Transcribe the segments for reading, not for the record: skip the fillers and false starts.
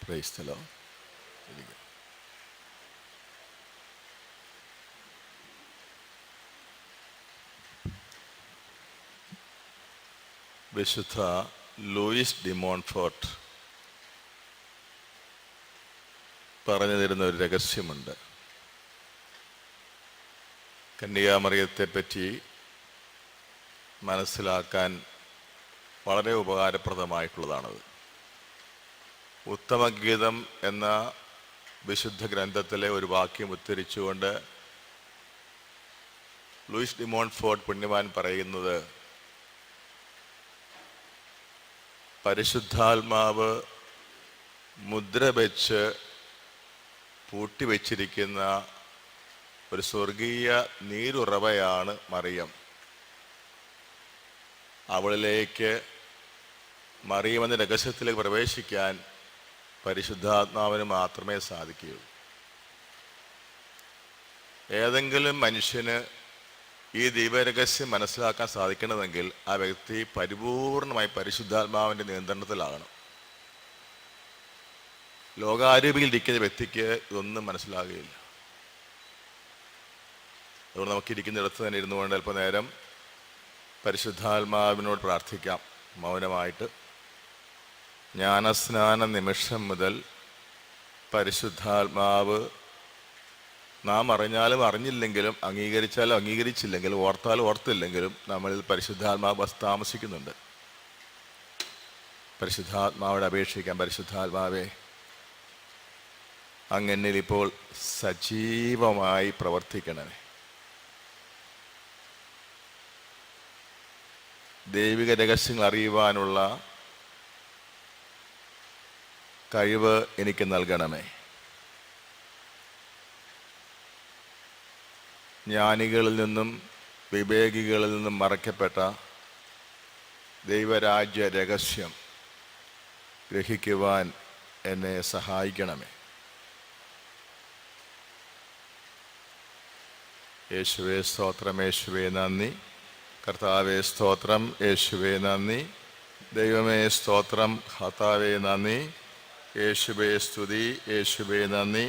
Price the Lord. വിശുദ്ധ Luis D Montfort പറഞ്ഞു തരുന്ന ഒരു രഹസ്യമുണ്ട്. കന്യകാമറിയത്തെപ്പറ്റി മനസ്സിലാക്കാൻ വളരെ ഉപകാരപ്രദമായിട്ടുള്ളതാണത്. ഉത്തമഗീതം എന്ന വിശുദ്ധ ഗ്രന്ഥത്തിലെ ഒരു വാക്യം ഉദ്ധരിച്ചുകൊണ്ട് ലൂയിസ് ഡി മോൺഫോർട്ട് പുണ്യവാൻ പറയുന്നത്, പരിശുദ്ധാത്മാവ് മുദ്ര വെച്ച് പൂട്ടിവെച്ചിരിക്കുന്ന ഒരു സ്വർഗീയ നീരുറവയാണ് മറിയം. അവളിലേക്ക് മറിയം എന്ന രഹസ്യത്തിലേക്ക് പ്രവേശിക്കാൻ പരിശുദ്ധാത്മാവിന് മാത്രമേ സാധിക്കുകയുള്ളൂ. ഏതെങ്കിലും മനുഷ്യന് ഈ ദൈവരഹസ്യം മനസ്സിലാക്കാൻ സാധിക്കണമെങ്കിൽ ആ വ്യക്തി പരിപൂർണമായി പരിശുദ്ധാത്മാവിൻ്റെ നിയന്ത്രണത്തിലാകണം. ലോകാരൂപിയിൽ ഇരിക്കുന്ന വ്യക്തിക്ക് ഇതൊന്നും മനസ്സിലാകുകയില്ല. അതുകൊണ്ട് നമുക്കിരിക്കുന്നിടത്ത് തന്നെ ഇരുന്നു കൊണ്ട് അല്പം നേരം പരിശുദ്ധാത്മാവിനോട് പ്രാർത്ഥിക്കാം മൗനമായിട്ട്. ജ്ഞാനസ്നാന നിമിഷം മുതൽ പരിശുദ്ധാത്മാവ് നാം അറിഞ്ഞാലും അറിഞ്ഞില്ലെങ്കിലും, അംഗീകരിച്ചാലും അംഗീകരിച്ചില്ലെങ്കിലും, ഓർത്താലും ഓർത്തില്ലെങ്കിലും നമ്മളിൽ പരിശുദ്ധാത്മാവ് താമസിക്കുന്നുണ്ട്. പരിശുദ്ധാത്മാവോട് അപേക്ഷിക്കാം, പരിശുദ്ധാത്മാവേ, അങ്ങെന്നിൽ ഇപ്പോൾ സജീവമായി പ്രവർത്തിക്കണമേ. ദൈവിക രഹസ്യങ്ങൾ അറിയുവാനുള്ള കഴിവ് എനിക്ക് നൽകണമേ. ജ്ഞാനികളിൽ നിന്നും വിവേകികളിൽ നിന്നും മറയ്ക്കപ്പെട്ട ദൈവരാജ്യ രഹസ്യം ഗ്രഹിക്കുവാൻ എന്നെ സഹായിക്കണമേ. യേശുവേ സ്തോത്രം, യേശുവേ നന്ദി. കർത്താവേ സ്തോത്രം, യേശുവേ നന്ദി. ദൈവമേ സ്തോത്രം, കർത്താവേ നന്ദി. യേശുവേ സ്തുതി, യേശുവേ നന്ദി.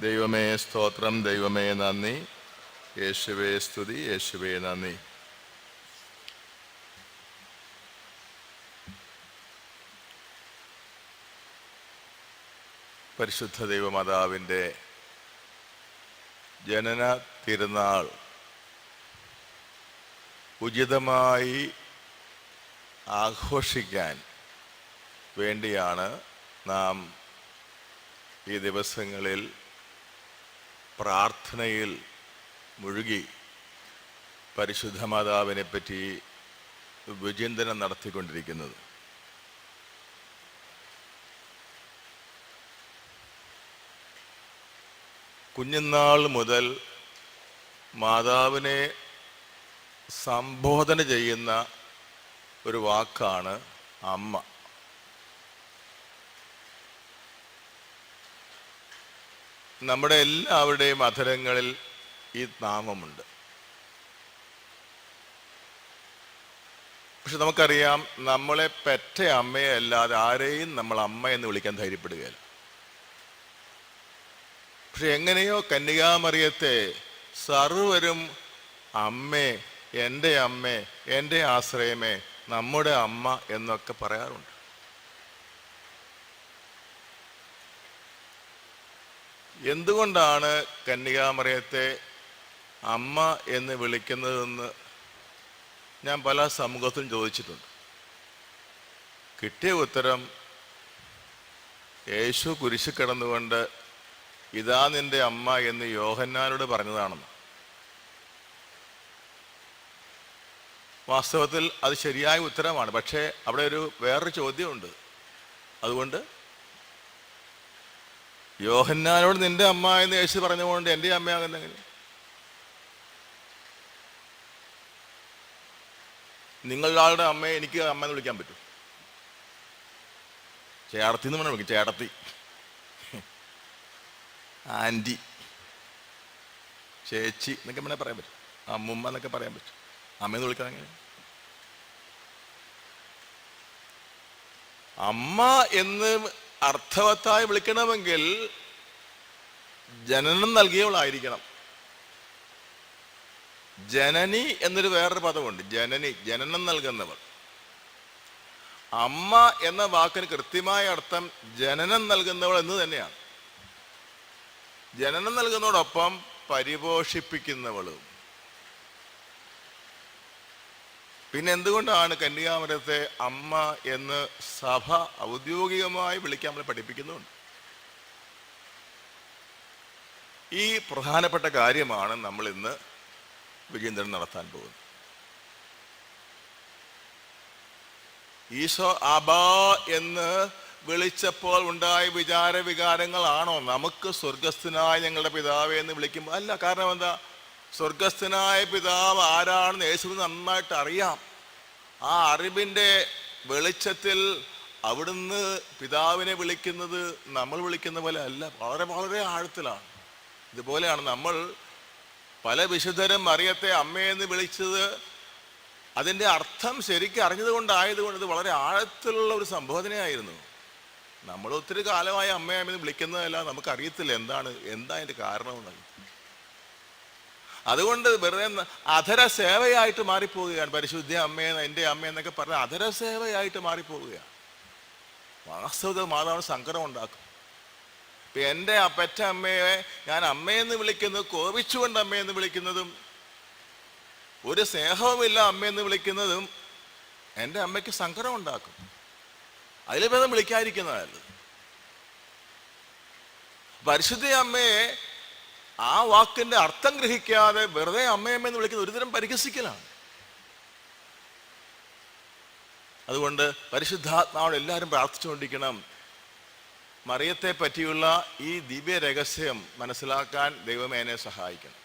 ദൈവമേ സ്തോത്രം, ദൈവമേ നന്ദി. യേശുവേ സ്തുതി, യേശുവേ നന്ദി. പരിശുദ്ധ ദൈവമാതാവിൻ്റെ ജനന തിരുനാൾ ഉചിതമായി ആഘോഷിക്കാൻ വേണ്ടിയാണ് നാം ഈ ദിവസങ്ങളിൽ പ്രാർത്ഥനയിൽ മുഴുകി പരിശുദ്ധ മാതാവിനെ പറ്റി വിചിന്തനം നടത്തിക്കൊണ്ടിരിക്കുന്നത്. കുഞ്ഞുനാൾ മുതൽ മാതാവിനെ സംബോധന ചെയ്യുന്ന ഒരു വാക്കാണ് അമ്മ. നമ്മുടെ എല്ലാവരുടെയും അധരങ്ങളിൽ ഈ നാമമുണ്ട്. പക്ഷെ നമുക്കറിയാം, നമ്മളെ പെറ്റ അമ്മയെ അല്ലാതെ ആരെയും നമ്മൾ അമ്മ എന്ന് വിളിക്കാൻ ധൈര്യപ്പെടുകയില്ല. പക്ഷെ എങ്ങനെയോ കന്യകാമറിയത്തെ സർവരും അമ്മേ, എൻ്റെ അമ്മേ, എൻ്റെ ആശ്രയമേ, നമ്മുടെ അമ്മ എന്നൊക്കെ പറയാറുണ്ട്. എന്തുകൊണ്ടാണ് കന്യകാമറിയത്തെ അമ്മ എന്ന് വിളിക്കുന്നതെന്ന് ഞാൻ പല സമൂഹത്തിലും ചോദിച്ചിട്ടുണ്ട്. കിട്ടിയ ഉത്തരം, യേശു കുരിശിൽ കിടന്നുകൊണ്ട് ഇതാ നിന്റെ അമ്മ എന്ന് യോഹന്നാനോട് പറഞ്ഞതാണെന്ന്. വാസ്തവത്തിൽ അത് ശരിയായ ഉത്തരമാണ്. പക്ഷേ അവിടെ വേറൊരു ചോദ്യമുണ്ട്. അതുകൊണ്ട് യോഹന്നാനോട് നിന്റെ അമ്മ എന്ന് യേശു പറഞ്ഞുകൊണ്ട് എൻ്റെ അമ്മയാകുന്നെങ്ങനെ? നിങ്ങളുടെ അമ്മയെ എനിക്ക് അമ്മ എന്ന് വിളിക്കാൻ പറ്റും? ചേട്ടത്തി എന്ന് വേണം വിളിക്കും. ചേട്ടത്തി, ആൻറ്റി, ചേച്ചി എന്നൊക്കെ വേണേൽ പറയാൻ പറ്റും. അമ്മുമ്മ എന്നൊക്കെ പറയാൻ പറ്റും. അമ്മയെന്ന് വിളിക്കാൻ എങ്ങനെ? അമ്മ എന്ന് അർത്ഥവത്തായി വിളിക്കണമെങ്കിൽ ജനനം നൽകിയവളായിരിക്കണം. ജനനി എന്നൊരു വേറൊരു പദമുണ്ട്. ജനനി, ജനനം നൽകുന്നവൾ. അമ്മ എന്ന വാക്കിന് കൃത്യമായ അർത്ഥം ജനനം നൽകുന്നവൾ എന്ന് തന്നെയാണ്. ജനനം നൽകുന്നതോടൊപ്പം പരിപോഷിപ്പിക്കുന്നവളും. പിന്നെ എന്തുകൊണ്ടാണ് കന്യാമരത്തെ അമ്മ എന്ന് സഭ ഔദ്യോഗികമായി വിളിക്കാൻ നമ്മളെ പഠിപ്പിക്കുന്നുണ്ട്. ഈ പ്രധാനപ്പെട്ട കാര്യമാണ് നമ്മൾ ഇന്ന് വിചിന്തനം നടത്താൻ പോകുന്നത്. ഈശോ അബാ എന്ന് വിളിച്ചപ്പോൾ ഉണ്ടായ വികാരങ്ങളാണോ നമുക്ക് സ്വർഗസ്ഥനായ ഞങ്ങളുടെ പിതാവേ എന്ന് വിളിക്കുമ്പോൾ? അല്ല. കാരണം എന്താ? സ്വർഗസ്ഥനായ പിതാവ് ആരാണെന്ന് യേശുവിന് നന്നായിട്ട് അറിയാം. ആ അറിവിൻ്റെ വെളിച്ചത്തിൽ അവിടുന്ന് പിതാവിനെ വിളിക്കുന്നത് നമ്മൾ വിളിക്കുന്ന പോലെ അല്ല, വളരെ വളരെ ആഴത്തിലാണ്. ഇതുപോലെയാണ് നമ്മൾ പല വിശുദ്ധരും മറിയത്തെ അമ്മയെന്ന് വിളിച്ചത്. അതിൻ്റെ അർത്ഥം ശരിക്കും അറിഞ്ഞത് കൊണ്ടായതുകൊണ്ട് ഇത് വളരെ ആഴത്തിലുള്ള ഒരു സംബോധനയായിരുന്നു. നമ്മൾ ഒത്തിരി കാലമായി അമ്മയമ്മയെന്ന് വിളിക്കുന്നതല്ല, നമുക്കറിയത്തില്ല എന്താ അതിൻ്റെ കാരണമെന്നറിയാം. അതുകൊണ്ട് വെറുതെ അധര സേവയായിട്ട് മാറിപ്പോവുകയാണ്. പരിശുദ്ധ അമ്മയെന്ന്, എൻ്റെ അമ്മയെന്നൊക്കെ പറഞ്ഞ അധര സേവയായിട്ട് മാറിപ്പോവുകയാണ്. വാസ്തവത്തിൽ മാതാവിന് സങ്കടം ഉണ്ടാക്കും. ഇപ്പം എൻ്റെ പെറ്റ അമ്മയെ ഞാൻ അമ്മയെന്ന് വിളിക്കുന്നത്, കോപിച്ചുകൊണ്ട് അമ്മയെന്ന് വിളിക്കുന്നതും, ഒരു സ്നേഹവുമില്ല അമ്മയെന്ന് വിളിക്കുന്നതും എൻ്റെ അമ്മയ്ക്ക് സങ്കടം ഉണ്ടാക്കും. അതിൽ ഭേദം വിളിക്കാതിരിക്കുന്നതല്ല. പരിശുദ്ധ അമ്മയെ ആ വാക്കിന്റെ അർത്ഥം ഗ്രഹിക്കാതെ വെറുതെ അമ്മയമ്മയെന്ന് വിളിക്കുന്നത് ഒരുതരം പരിഹസിക്കലാണ്. അതുകൊണ്ട് പരിശുദ്ധാത്മാവോട് എല്ലാവരും പ്രാർത്ഥിച്ചുകൊണ്ടിരിക്കണം. മറിയത്തെ പറ്റിയുള്ള ഈ ദിവ്യ രഹസ്യം മനസ്സിലാക്കാൻ ദൈവമേ എന്നെ സഹായിക്കണം.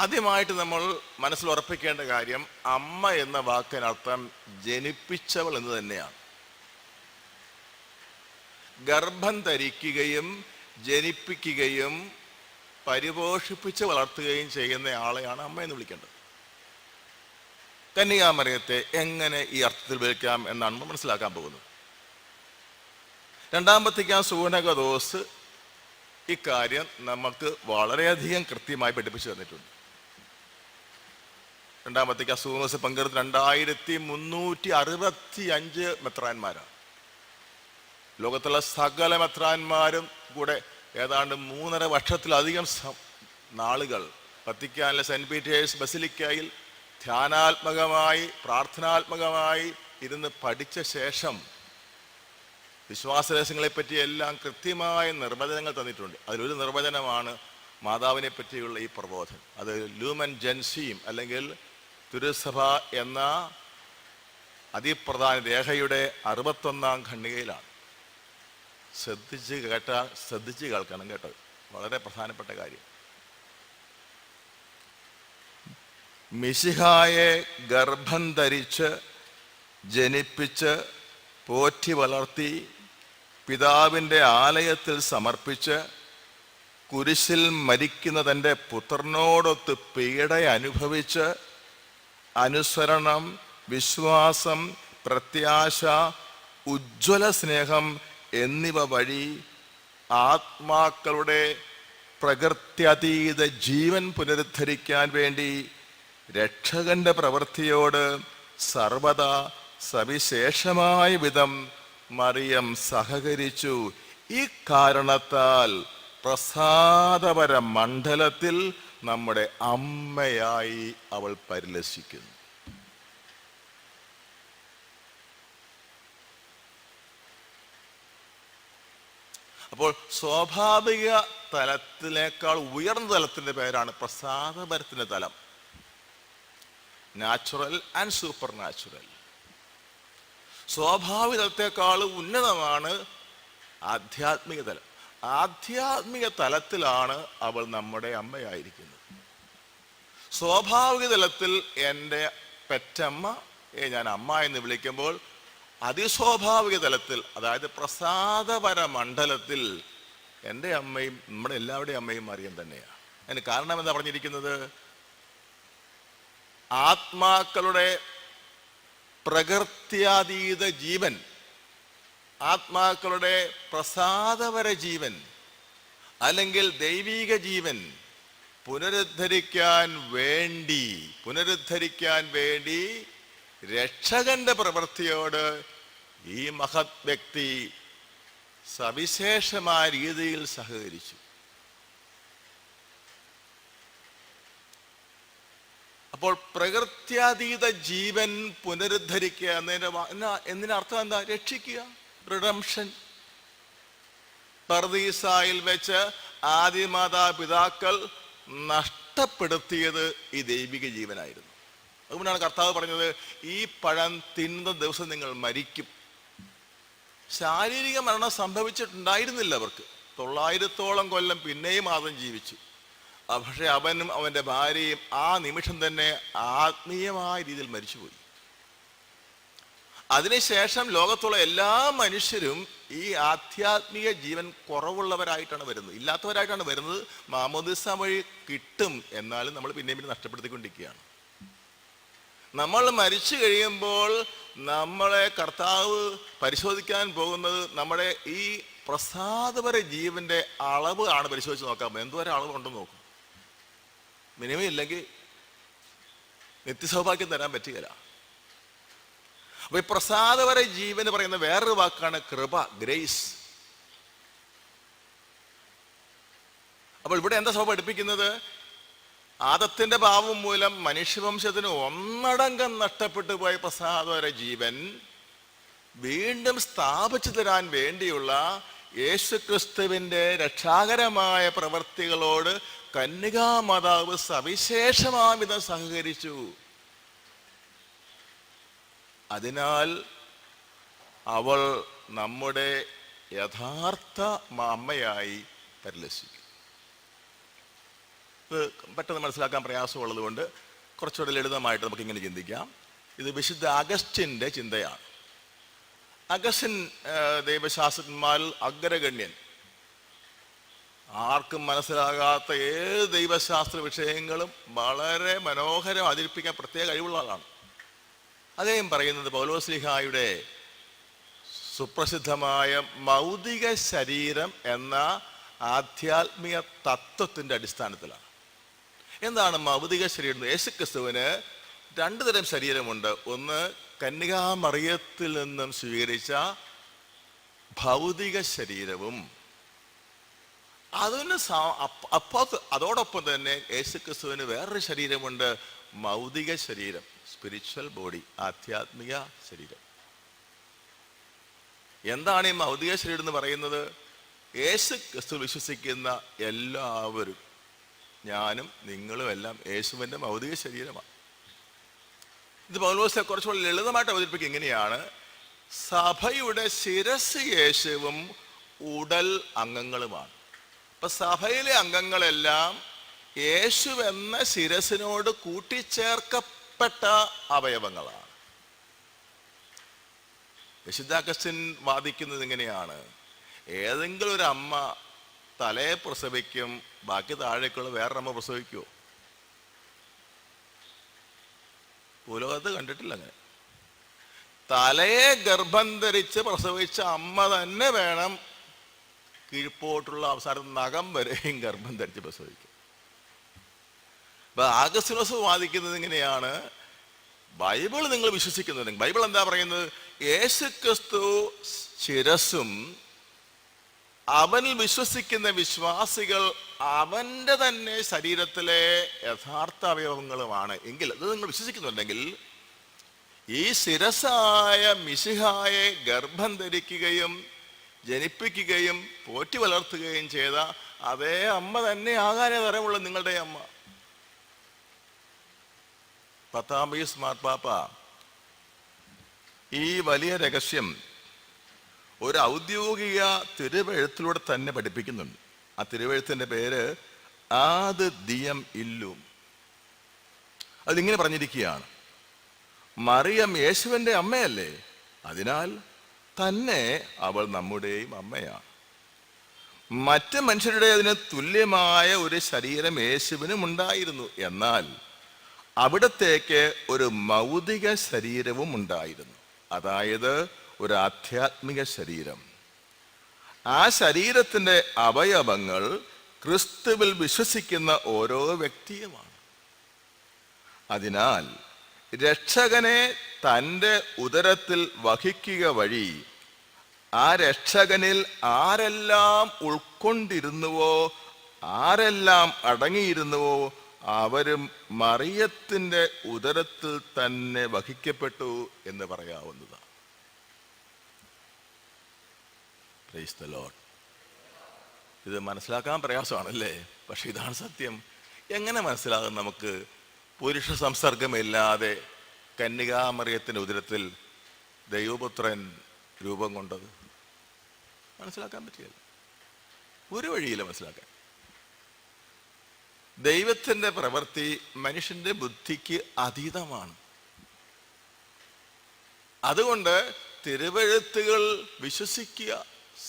ആദ്യമായിട്ട് നമ്മൾ മനസ്സിൽ ഉറപ്പിക്കേണ്ട കാര്യം, അമ്മ എന്ന വാക്കിനർത്ഥം ജനിപ്പിച്ചവൾ എന്ന് തന്നെയാണ്. ഗർഭം ധരിക്കുകയും ജനിപ്പിക്കുകയും പരിപോഷിപ്പിച്ച് വളർത്തുകയും ചെയ്യുന്ന ആളെയാണ് അമ്മ എന്ന് വിളിക്കേണ്ടത്. കന്യകാമറിയത്തെ എങ്ങനെ ഈ അർത്ഥത്തിൽ വിളിക്കാം എന്നാണ് നമ്മൾ മനസ്സിലാക്കാൻ പോകുന്നത്. രണ്ടാം വത്തിക്കാൻ സൂനകദോസ് ഇക്കാര്യം നമുക്ക് വളരെയധികം കൃത്യമായി പഠിപ്പിച്ചു തന്നിട്ടുണ്ട്. രണ്ടാം വത്തിക്കാൻ സൂനകദോസ് പങ്കെടുത്ത് 2365 മെത്രാന്മാരാണ്. ലോകത്തുള്ള സകല മെത്രാന്മാരും കൂടെ ഏതാണ്ട് 3.5 വർഷത്തിലധികം നാളുകൾ വത്തിക്കാനിലെ സെന്റ് പീറ്റേഴ്സ് ബസിലിക്കയിൽ ധ്യാനാത്മകമായി പ്രാർത്ഥനാത്മകമായി ഇരുന്ന് പഠിച്ച ശേഷം വിശ്വാസരഹസ്യങ്ങളെ പറ്റി എല്ലാം കൃത്യമായ നിർവചനങ്ങൾ തന്നിട്ടുണ്ട്. അതിലൊരു നിർവചനമാണ് മാതാവിനെ പറ്റിയുള്ള ഈ പ്രബോധനം. അത് ലൂമൻ ജെൻസീം അല്ലെങ്കിൽ തിരുസഭ എന്ന അതിപ്രധാന രേഖയുടെ 61ാം ഖണ്ഡികയിലാണ്. ശ്രദ്ധിച്ച് കേൾക്കണം കേട്ടോ, വളരെ പ്രധാനപ്പെട്ട കാര്യം. മിശിഹായെ ഗർഭം ധരിച്ച് ജനിപ്പിച്ച് പോറ്റി വളർത്തി പിതാവിൻ്റെ ആലയത്തിൽ സമർപ്പിച്ച് കുരിശിൽ മരിക്കുന്ന തൻ്റെ പുത്രനോടൊത്ത് പീഡ അനുഭവിച്ച് അനുസരണം, വിശ്വാസം, പ്രത്യാശ, ഉജ്ജ്വല സ്നേഹം എന്നിവ വഴി ആത്മാക്കളുടെ പ്രകൃത്യതീത ജീവൻ പുനരുദ്ധരിക്കാൻ വേണ്ടി രക്ഷകന്റെ പ്രവൃത്തിയോട് സർവദാ സവിശേഷമായ വിധം മറിയം സഹകരിച്ചു. ഈ കാരണത്താൽ പ്രസാദപര മണ്ഡലത്തിൽ നമ്മുടെ അമ്മയായി അവൾ പരിലസിക്കുന്നു. അപ്പോൾ സ്വാഭാവിക തലത്തിനേക്കാൾ ഉയർന്ന തലത്തിൻ്റെ പേരാണ് പ്രസാദപരത്തിൻ്റെ തലം. Natural and super natural. സ്വാഭാവിക തലത്തേക്കാൾ ഉന്നതമാണ് ആധ്യാത്മിക തലം. ആധ്യാത്മിക തലത്തിലാണ് അവൾ നമ്മുടെ അമ്മയായിരിക്കുന്നത്. സ്വാഭാവിക തലത്തിൽ എൻ്റെ പെറ്റമ്മയെ ഞാൻ അമ്മ എന്ന് വിളിക്കുമ്പോൾ, അതിസ്വാഭാവിക തലത്തിൽ അതായത് പ്രസാദപര മണ്ഡലത്തിൽ എൻ്റെ അമ്മയും നമ്മുടെ എല്ലാവരുടെയും അമ്മയും മറിയം തന്നെയാണ്. അതിന് കാരണം എന്താ പറഞ്ഞിരിക്കുന്നത്? ആത്മാക്കളുടെ പ്രകൃത്യാതീത ജീവൻ, ആത്മാക്കളുടെ പ്രസാദപര ജീവൻ അല്ലെങ്കിൽ ദൈവിക ജീവൻ പുനരുദ്ധരിക്കാൻ വേണ്ടി രക്ഷകന്റെ പ്രവൃത്തിയോട് ഈ മഹത് വ്യക്തി സവിശേഷമായ രീതിയിൽ സഹകരിച്ചു. അപ്പോൾ പ്രകൃത്യാതീത ജീവൻ പുനരുദ്ധരിക്കുക എന്നതിനർത്ഥം എന്താ? രക്ഷിക്കുക, റിഡംഷൻ. പർദീസായിൽ വെച്ച് ആദിമാതാപിതാക്കൾ നഷ്ടപ്പെടുത്തിയത് ഈ ദൈവിക ജീവനായിരുന്നു. അതുകൊണ്ടാണ് കർത്താവ് പറഞ്ഞത്, ഈ പഴം തിന്നുന്ന ദിവസം നിങ്ങൾ മരിക്കും. ശാരീരിക മരണം സംഭവിച്ചിട്ടുണ്ടായിരുന്നില്ല അവർക്ക്. 900ഓളം കൊല്ലം പിന്നെയും ആദം ജീവിച്ചു. പക്ഷെ അവനും അവൻ്റെ ഭാര്യയും ആ നിമിഷം തന്നെ ആത്മീയമായ രീതിയിൽ മരിച്ചുപോയി. അതിനുശേഷം ലോകത്തുള്ള എല്ലാ മനുഷ്യരും ഈ ആധ്യാത്മിക ജീവൻ കുറവുള്ളവരായിട്ടാണ് വരുന്നത്, ഇല്ലാത്തവരായിട്ടാണ് വരുന്നത്. മാമോദിസ വഴി കിട്ടും, എന്നാലും നമ്മൾ പിന്നെയും നഷ്ടപ്പെടുത്തിക്കൊണ്ടിരിക്കുകയാണ്. നമ്മൾ മരിച്ചു കഴിയുമ്പോൾ നമ്മളെ കർത്താവ് പരിശോധിക്കാൻ പോകുന്നത് നമ്മുടെ ഈ പ്രസാദപര ജീവന്റെ അളവ് ആണ് പരിശോധിച്ച് നോക്കാൻ. എന്തോരം അളവുണ്ടെന്ന് നോക്കും. മിനിമം ഇല്ലെങ്കിൽ നിത്യസൗഭാഗ്യം തരാൻ പറ്റുകയില്ല. അപ്പൊ ഈ പ്രസാദപര ജീവൻ പറയുന്ന വേറൊരു വാക്കാണ് കൃപ, ഗ്രേസ്. അപ്പോൾ ഇവിടെ എന്താ സഭ പഠിപ്പിക്കുന്നത്? ആദത്തിന്റെ പാപം മൂലം മനുഷ്യവംശത്തിന് ഒന്നടങ്കം നഷ്ടപ്പെട്ടു പോയ പ്രസാദപര ജീവൻ വീണ്ടും സ്ഥാപിച്ചു തരാൻ വേണ്ടിയുള്ള യേശുക്രിസ്തുവിന്റെ രക്ഷാകരമായ പ്രവർത്തികളോട് കന്യകാമാതാവ് സവിശേഷമാവിധം സഹകരിച്ചു. അതിനാൽ അവൾ നമ്മുടെ യഥാർത്ഥ അമ്മയായി പരിലസിക്കും. ഇത് പെട്ടെന്ന് മനസ്സിലാക്കാൻ പ്രയാസമുള്ളത് കൊണ്ട് കുറച്ചുകൂടെ ലളിതമായിട്ട് നമുക്ക് ഇങ്ങനെ ചിന്തിക്കാം. ഇത് വിശുദ്ധ അഗസ്റ്റിൻ്റെ ചിന്തയാണ്. അഗസ്റ്റിൻ ദൈവശാസ്ത്രന്മാരിൽ അഗ്രഗണ്യൻ. ആർക്കും മനസ്സിലാകാത്ത ഏത് ദൈവശാസ്ത്ര വിഷയങ്ങളും വളരെ മനോഹരം അവതരിപ്പിക്കാൻ പ്രത്യേക കഴിവുള്ള ആളാണ്. അദ്ദേഹം പറയുന്നത് പൗലോസ്ലീഹായുടെ സുപ്രസിദ്ധമായ മൗതിക ശരീരം എന്ന ആധ്യാത്മിക തത്വത്തിൻ്റെ അടിസ്ഥാനത്തിലാണ്. എന്താണ് മൗതിക ശരീരം? യേശുക്രിസ്തുവിന് 2 തരം ശരീരമുണ്ട്. ഒന്ന് കന്യകാമറിയത്തിൽ നിന്നും സ്വീകരിച്ച ഭൗതിക ശരീരവും അതോടൊപ്പം തന്നെ യേശുക്രിസ്തുവിന് വേറൊരു ശരീരമുണ്ട്, മൗതിക ശരീരം, സ്പിരിച്വൽ ബോഡി, ആധ്യാത്മിക ശരീരം. എന്താണ് ഈ മൗതിക ശരീരം എന്ന് പറയുന്നത്? യേശുക്രിസ്തു വിശ്വസിക്കുന്ന എല്ലാവരും, ഞാനും നിങ്ങളും എല്ലാം യേശുവിൻ്റെ മൗതിക ശരീരമാണ്. ഇത് പൗലോസ് കുറച്ചുകൂടി ലളിതമായിട്ട് അവതരിപ്പിക്കുക ഇങ്ങനെയാണ്: സഭയുടെ ശിരസ് യേശുവും ഉടൽ അംഗങ്ങളുമാണ്. അപ്പൊ സഭയിലെ അംഗങ്ങളെല്ലാം യേശു എന്ന ശിരസിനോട് കൂട്ടിച്ചേർക്കപ്പെട്ട അവയവങ്ങളാണ്. വിശുദ്ധ അഗസ്റ്റിൻ വാദിക്കുന്നത് ഇങ്ങനെയാണ്: ഏതെങ്കിലും ഒരു അമ്മ തലയെ പ്രസവിക്കും, ബാക്കി താഴേക്കുള്ള വേറൊരമ്മ പ്രസവിക്കുമോ? ഭൂലോകത്ത് കണ്ടിട്ടില്ല അങ്ങനെ. തലയെ ഗർഭം ധരിച്ച് പ്രസവിച്ച അമ്മ തന്നെ വേണം കീഴ്പോട്ടുള്ള അവസാനം നഖം വരെയും ഗർഭം ധരിച്ച് പ്രസവിക്കും. അപ്പൊ ആഗസ്റ്റിനോസ് വാദിക്കുന്നത് ഇങ്ങനെയാണ്: ബൈബിൾ നിങ്ങൾ വിശ്വസിക്കുന്നുണ്ടെങ്കിൽ, ബൈബിൾ എന്താ പറയുന്നത്? യേശുക്രിസ്തു ശിരസും അവനിൽ വിശ്വസിക്കുന്ന വിശ്വാസികൾ അവൻ്റെ തന്നെ ശരീരത്തിലെ യഥാർത്ഥ അവയവങ്ങളുമാണ് എങ്കിൽ, അത് നിങ്ങൾ വിശ്വസിക്കുന്നുണ്ടെങ്കിൽ, ഈ ശിരസായ മിശിഹായെ ഗർഭം ധരിക്കുകയും ജനിപ്പിക്കുകയും പോറ്റി വളർത്തുകയും ചെയ്ത അതേ അമ്മ തന്നെ ആകാനേ തരമുള്ള നിങ്ങളുടെ അമ്മ. 10-ാം പീസ് മാർപ്പാപ്പ ഈ വലിയ രഹസ്യം ഒരു ഔദ്യോഗിക തിരുവെഴുത്തിലൂടെ തന്നെ പഠിപ്പിക്കുന്നുണ്ട്. ആ തിരുവെഴുത്തിൻ്റെ പേര് ആദ് ദിയം ഇല്ലും. അതിങ്ങനെ പറഞ്ഞിരിക്കുകയാണ്: മറിയം യേശുവിൻ്റെ അമ്മയല്ലേ, അതിനാൽ തന്നെ അവൾ നമ്മുടെയും അമ്മയാണ്. മറ്റ് മനുഷ്യരുടെ അതിന് തുല്യമായ ഒരു ശരീരം യേശുവിനും ഉണ്ടായിരുന്നു. എന്നാൽ അവിടത്തേക്ക് ഒരു ഭൗതിക ശരീരവും ഉണ്ടായിരുന്നു, അതായത് ഒരു ആധ്യാത്മിക ശരീരം. ആ ശരീരത്തിൻ്റെ അവയവങ്ങൾ ക്രിസ്തുവിൽ വിശ്വസിക്കുന്ന ഓരോ വ്യക്തിയുമാണ്. അതിനാൽ രക്ഷകനെ തൻ്റെ ഉദരത്തിൽ വഹിക്കുക വഴി ആ രക്ഷകനിൽ ആരെല്ലാം ഉൾക്കൊണ്ടിരുന്നുവോ, ആരെല്ലാം അടങ്ങിയിരുന്നുവോ, അവരും മറിയത്തിൻ്റെ ഉദരത്തിൽ തന്നെ വഹിക്കപ്പെട്ടു എന്ന് പറയാവുന്നതാണ്. Price the Lord. ഇത് മനസ്സിലാക്കാൻ പ്രയാസമാണല്ലേ, പക്ഷെ ഇതാണ് സത്യം. എങ്ങനെ മനസ്സിലാകും നമുക്ക് പുരുഷ സംസർഗമില്ലാതെ കന്യകാമറിയത്തിൻ്റെ ഉദരത്തിൽ ദൈവപുത്രൻ രൂപം കൊണ്ടത്? മനസ്സിലാക്കാൻ പറ്റില്ല, ഒരു വഴിയില്ല മനസ്സിലാക്കാൻ. ദൈവത്തിൻ്റെ പ്രവൃത്തി മനുഷ്യൻ്റെ ബുദ്ധിക്ക് അതീതമാണ്. അതുകൊണ്ട് തിരുവെഴുത്തുകൾ വിശ്വസിക്കുക,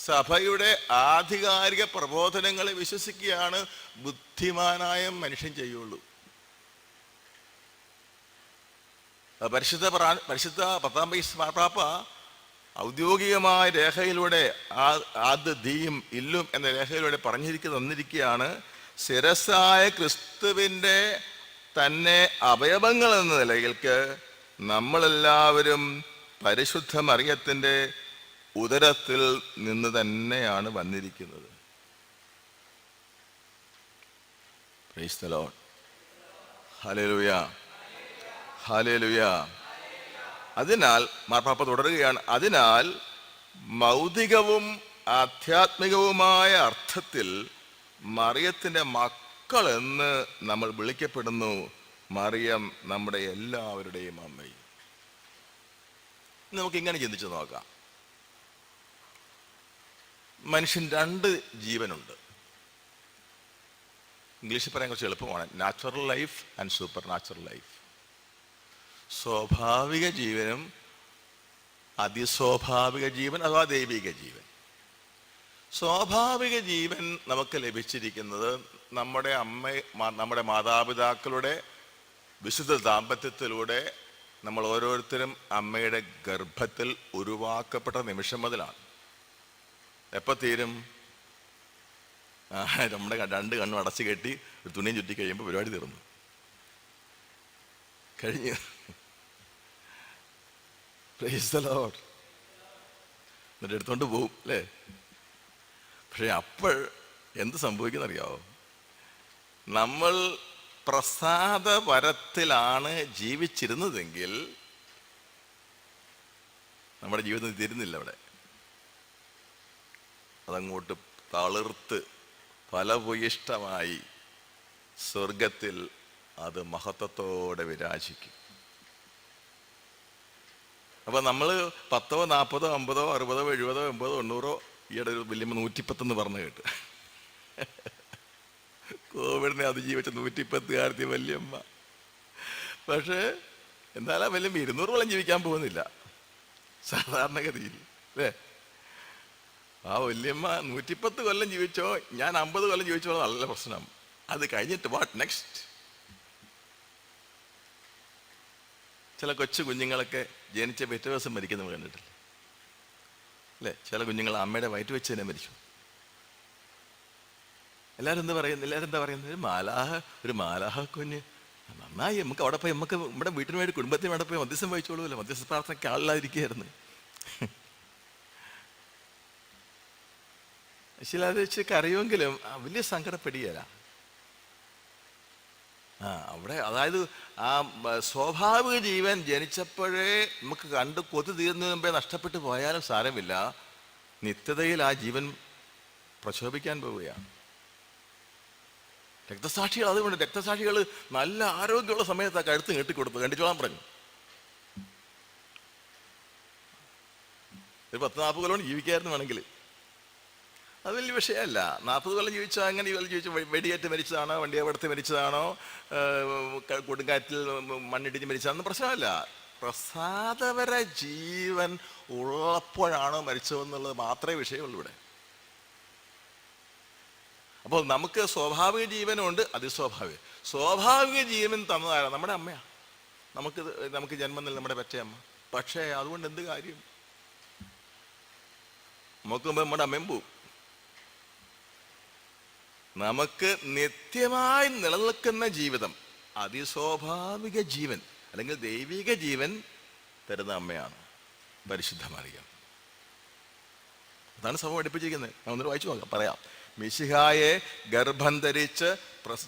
സഭയുടെ ആധികാരിക പ്രബോധനങ്ങളെ വിശ്വസിക്കുകയാണ് ബുദ്ധിമാനായ മനുഷ്യൻ ചെയ്യുള്ളൂ. പരിശുദ്ധ പത്താം പൈസ മാർപ്പാപ്പ ഔദ്യോഗികമായ രേഖയിലൂടെ ആദ് ദീയും ഇല്ലും എന്ന രേഖയിലൂടെ തന്നിരിക്കുകയാണ്, ശിരസ്സായ ക്രിസ്തുവിൻ്റെ തന്നെ അവയവങ്ങൾ എന്ന നിലയിലേക്ക് നമ്മളെല്ലാവരും പരിശുദ്ധ മറിയത്തിൻ്റെ ഉദരത്തിൽ നിന്ന് തന്നെയാണ് വന്നിരിക്കുന്നത്. Price the Lord. Hallelujah, hallelujah. അതിനാൽ മാർപ്പാപ്പ തുടരുകയാണ്, അതിനാൽ ഭൗതികവും ആധ്യാത്മികവുമായ അർത്ഥത്തിൽ മറിയത്തിൻ്റെ മക്കൾ എന്ന് നമ്മൾ വിളിക്കപ്പെടുന്നു. മറിയം നമ്മുടെ എല്ലാവരുടെയും അമ്മയും. നമുക്കിങ്ങനെ ചിന്തിച്ചു നോക്കാം. മനുഷ്യൻ രണ്ട് ജീവനുണ്ട്. ഇംഗ്ലീഷിൽ പറയാൻ കുറച്ച് എളുപ്പമാണ്, natural life and super natural life. സ്വാഭാവിക ജീവനും അതിസ്വാഭാവിക ജീവൻ അഥവാ ദൈവിക ജീവൻ. സ്വാഭാവിക ജീവൻ നമുക്ക് ലഭിച്ചിരിക്കുന്നത് നമ്മുടെ മാതാപിതാക്കളുടെ വിശുദ്ധ ദാമ്പത്യത്തിലൂടെ നമ്മൾ ഓരോരുത്തരും അമ്മയുടെ ഗർഭത്തിൽ ഉരുവാക്കപ്പെട്ട നിമിഷം മുതലാണ്. എപ്പോൾ തീരും? നമ്മുടെ രണ്ട് കണ്ണും അടച്ചു കെട്ടി ഒരു തുണിയും ചുറ്റി കഴിയുമ്പോൾ പരിപാടി തീർന്നു, കഴിഞ്ഞു. Price the Lord. എന്നിട്ട് എടുത്തോണ്ട് പോവും അല്ലേ? പക്ഷെ അപ്പോൾ എന്ത് സംഭവിക്കുന്നറിയാവോ? നമ്മൾ പ്രസാദപരത്തിലാണ് ജീവിച്ചിരുന്നതെങ്കിൽ നമ്മുടെ ജീവിതം തീരുന്നില്ല. അവിടെ അതങ്ങോട്ട് തളിർത്ത് ഫലഭൂയിഷ്ടമായി സ്വർഗത്തിൽ അത് മഹത്വത്തോടെ വിരാജിക്കും. അപ്പം നമ്മൾ 10, 40, 50, 60, 70, 80, 90 ഈയിടെ ഒരു വലിയ 110 പറഞ്ഞു കേട്ട്. കോവിഡിനെ അതിജീവിച്ച 110-കാരത്തി വല്യമ്മ. പക്ഷേ എന്നാലും വലിയ 200 ജീവിക്കാൻ പോകുന്നില്ല സാധാരണഗതിയിൽ അല്ലേ? ആ വല്യമ്മ 110 കൊല്ലം ജീവിച്ചോ, ഞാൻ 50 കൊല്ലം ജീവിച്ചോ, നല്ല പ്രശ്നം. അത് കഴിഞ്ഞിട്ട് വാട്ട് നെക്സ്റ്റ്? ചില കൊച്ചു കുഞ്ഞുങ്ങളൊക്കെ ജനിച്ച പിറ്റേ ദിവസം മരിക്കുന്നത് കണ്ടിട്ടില്ലേ അല്ലേ? ചില കുഞ്ഞുങ്ങൾ അമ്മയുടെ വയറ്റ് വെച്ച് തന്നെ മരിച്ചു. എല്ലാവരും എന്താ പറയുന്നത്? ഒരു മാലാഹ കുഞ്ഞ് നന്നായി, നമുക്ക് അവിടെ പോയി നമുക്ക് നമ്മുടെ വീട്ടിന് വേണ്ടി കുടുംബത്തിന് വേണ്ടി പോയി മധ്യസ്ഥം വഹിച്ചോളൂല്ലോ. മധ്യസ്ഥ പ്രാർത്ഥനയ്ക്ക് ആളില്ലാതിരിക്കുകയായിരുന്നു. ശിലാതെ വെച്ച് കരയുമെങ്കിലും വലിയ സങ്കടപ്പെടുകയല്ല. അവിടെ അതായത് ആ സ്വാഭാവിക ജീവൻ ജനിച്ചപ്പോഴേ നമുക്ക് കണ്ട് കൊതു തീർന്നതിന് മുമ്പേ നഷ്ടപ്പെട്ടു പോയാലും സാരമില്ല, നിത്യതയിൽ ആ ജീവൻ പ്രക്ഷോഭിക്കാൻ പോവുകയാണ്. രക്തസാക്ഷികൾ അതുകൊണ്ട് രക്തസാക്ഷികൾ നല്ല ആരോഗ്യമുള്ള സമയത്ത് ആ കഴുത്ത് കെട്ടിക്കൊടുത്തു, കണ്ടിച്ചോളാൻ പറഞ്ഞു. ഒരു 10-40 കൊല്ലം ജീവിക്കായിരുന്നു വേണമെങ്കിൽ, അത് വലിയ വിഷയമല്ല. 40 കൊല്ലം ജീവിച്ചാൽ അങ്ങനെ ജീവിച്ചു വെടിയേറ്റ് മരിച്ചതാണോ, വണ്ടി അപകടത്തിൽ മരിച്ചതാണോ, കൊടുങ്കാറ്റിൽ മണ്ണിടിഞ്ഞ് മരിച്ചതാണെന്ന് പ്രശ്നമല്ല. പ്രസാദപര ജീവൻ ഉള്ളപ്പോഴാണോ മരിച്ചതെന്നുള്ളത് മാത്രമേ വിഷയമുള്ളൂ ഇവിടെ. അപ്പോൾ നമുക്ക് സ്വാഭാവിക ജീവനുണ്ട്, അതിസ്വാഭാവിക. സ്വാഭാവിക ജീവൻ തന്നതാരാണ്? നമ്മുടെ അമ്മയാണ്. നമുക്ക് ജന്മം നൽകി നമ്മുടെ പെറ്റയമ്മ. പക്ഷേ അതുകൊണ്ട് എന്ത് കാര്യം? നമുക്ക് മുമ്പ് നമ്മുടെ അമ്മയും പോവും. നമുക്ക് നിത്യമായി നിലനിൽക്കുന്ന ജീവിതം, അതിസ്വാഭാവിക ജീവൻ അല്ലെങ്കിൽ ദൈവിക ജീവൻ തരുന്ന അമ്മയാണ് പരിശുദ്ധ മറിയം. അതാണ് സഭ പഠിപ്പിച്ചിരിക്കുന്നത്. ഞാൻ ഒന്നിട്ട് വായിച്ചു നോക്കാം, പറയാം. മിശിഹായെ ഗർഭം ധരിച്ച്